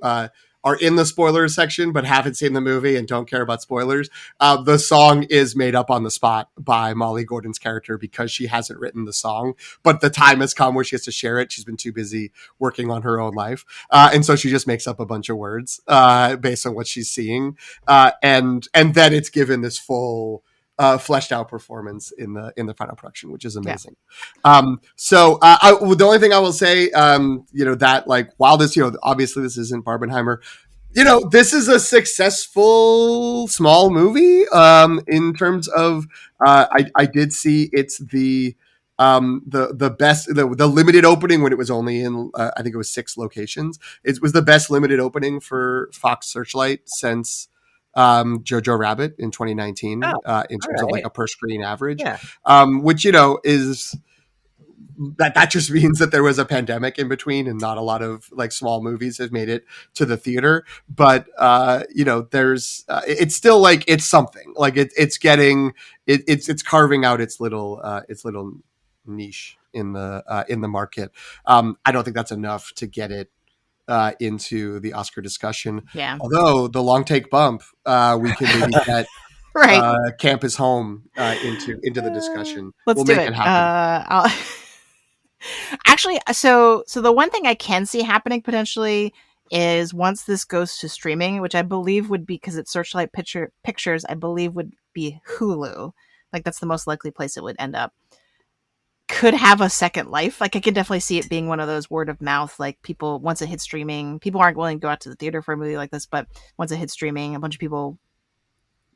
are in the spoilers section but haven't seen the movie and don't care about spoilers, the song is made up on the spot by Molly Gordon's character because she hasn't written the song, but the time has come where she has to share it. She's been too busy working on her own life. And so she just makes up a bunch of words based on what she's seeing. And then it's given this full fleshed out performance in the final production, which is amazing. Yeah. The only thing I will say, that, like, while this, obviously this isn't Barbenheimer, this is a successful small movie in terms of I did see it's the best, the limited opening when it was only in I think it was 6 locations. It was the best limited opening for Fox Searchlight since Jojo Rabbit in 2019 in terms of like a per screen average, which is that just means that there was a pandemic in between and not a lot of like small movies have made it to the theater. But there's it's still like it's something like it's carving out its little niche in the market. I don't think that's enough to get it into the Oscar discussion.
Yeah.
Although the long take bump, we can maybe get
right.
Campus Home into the discussion.
We'll
make
it
happen.
Actually, so the one thing I can see happening potentially is once this goes to streaming, which I believe would be, because it's Searchlight Pictures, I believe would be Hulu. Like that's the most likely place it would end up. Could have a second life. Like I could definitely see it being one of those word of mouth, like people, once it hits streaming, people aren't willing to go out to the theater for a movie like this, but once it hits streaming, a bunch of people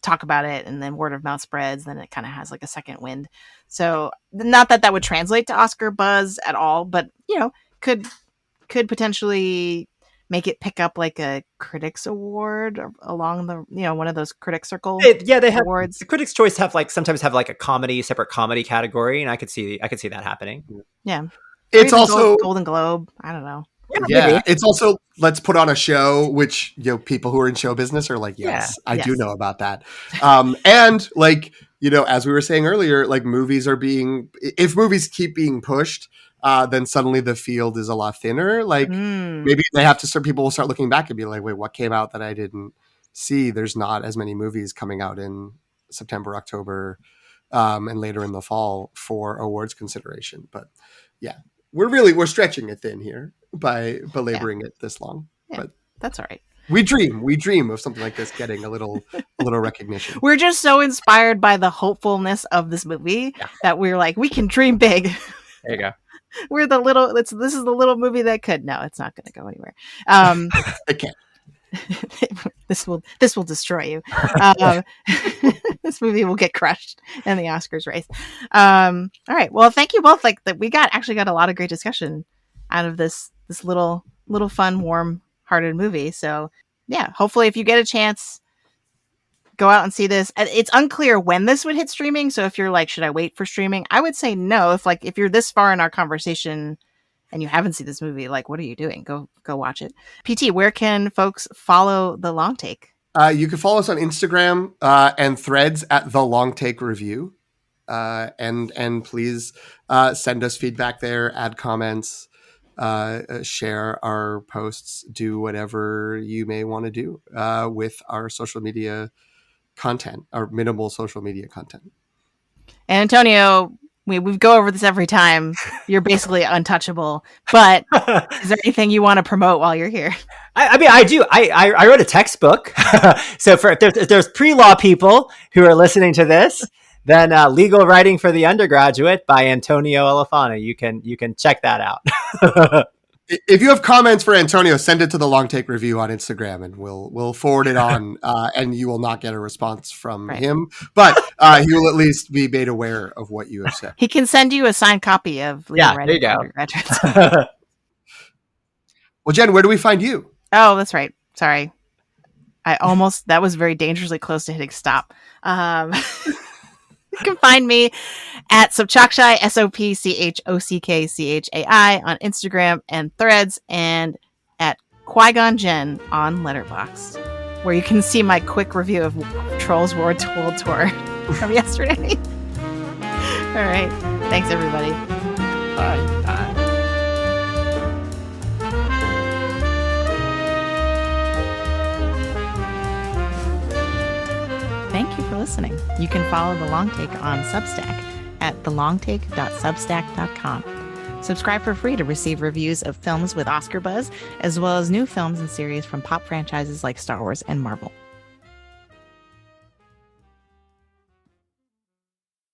talk about it and then word of mouth spreads, then it kind of has like a second wind. So not that would translate to Oscar buzz at all, but could potentially make it pick up like a critics award along the one of those critic circle
they have
awards.
The Critics Choice sometimes have like a separate comedy category, and I could see that happening.
Yeah,
it's also
Golden Globe. I don't know.
Yeah, it's also let's put on a show, which people who are in show business are like, yes, I do know about that. And like as we were saying earlier, like if movies keep being pushed, then suddenly the field is a lot thinner. Like maybe they have to start. People will start looking back and be like, wait, what came out that I didn't see? There's not as many movies coming out in September, October, and later in the fall for awards consideration. But yeah, we're stretching it thin here by belaboring it this long.
Yeah, but that's all right.
We dream of something like this getting a little recognition.
We're just so inspired by the hopefulness of this movie that we're like, we can dream big.
There you go.
We're this is the little movie that could. No, it's not going to go anywhere.
It can't.
This will destroy you. This movie will get crushed in the Oscars race. All right. Well, thank you both. Like that, we actually got a lot of great discussion out of this little fun, warm-hearted movie. So yeah, hopefully, if you get a chance, go out and see this. It's unclear when this would hit streaming. So if you're like, should I wait for streaming? I would say no. If you're this far in our conversation and you haven't seen this movie, like, what are you doing? Go watch it. PT, where can folks follow The Long Take?
You can follow us on Instagram and Threads at The Long Take Review. And please send us feedback there, add comments, share our posts, do whatever you may want to do with our social media content, our minimal social media content.
And Antonio, we go over this every time. You're basically untouchable. But is there anything you want to promote while you're here?
I mean, I do. I wrote a textbook. So if there's pre-law people who are listening to this, then Legal Writing for the Undergraduate by Antonio Elefana. You can check that out.
If you have comments for Antonio, send it to the Long Take Review on Instagram, and we'll forward it on. And you will not get a response from him, but he will at least be made aware of what you have said.
He can send you a signed copy of Legal Writing for Undergraduates.
Well, Jen, where do we find you?
Oh, that's right. Sorry, that was very dangerously close to hitting stop. You can find me at Sobchakchai, SOPCHOCKCHAI on Instagram and Threads, and at Qui-Gon Jen on Letterboxd, where you can see my quick review of Trolls World Tour. from yesterday. All right. Thanks, everybody.
Bye. Bye.
Thank you for listening. You can follow The Long Take on Substack at thelongtake.substack.com. Subscribe for free to receive reviews of films with Oscar buzz, as well as new films and series from pop franchises like Star Wars and Marvel.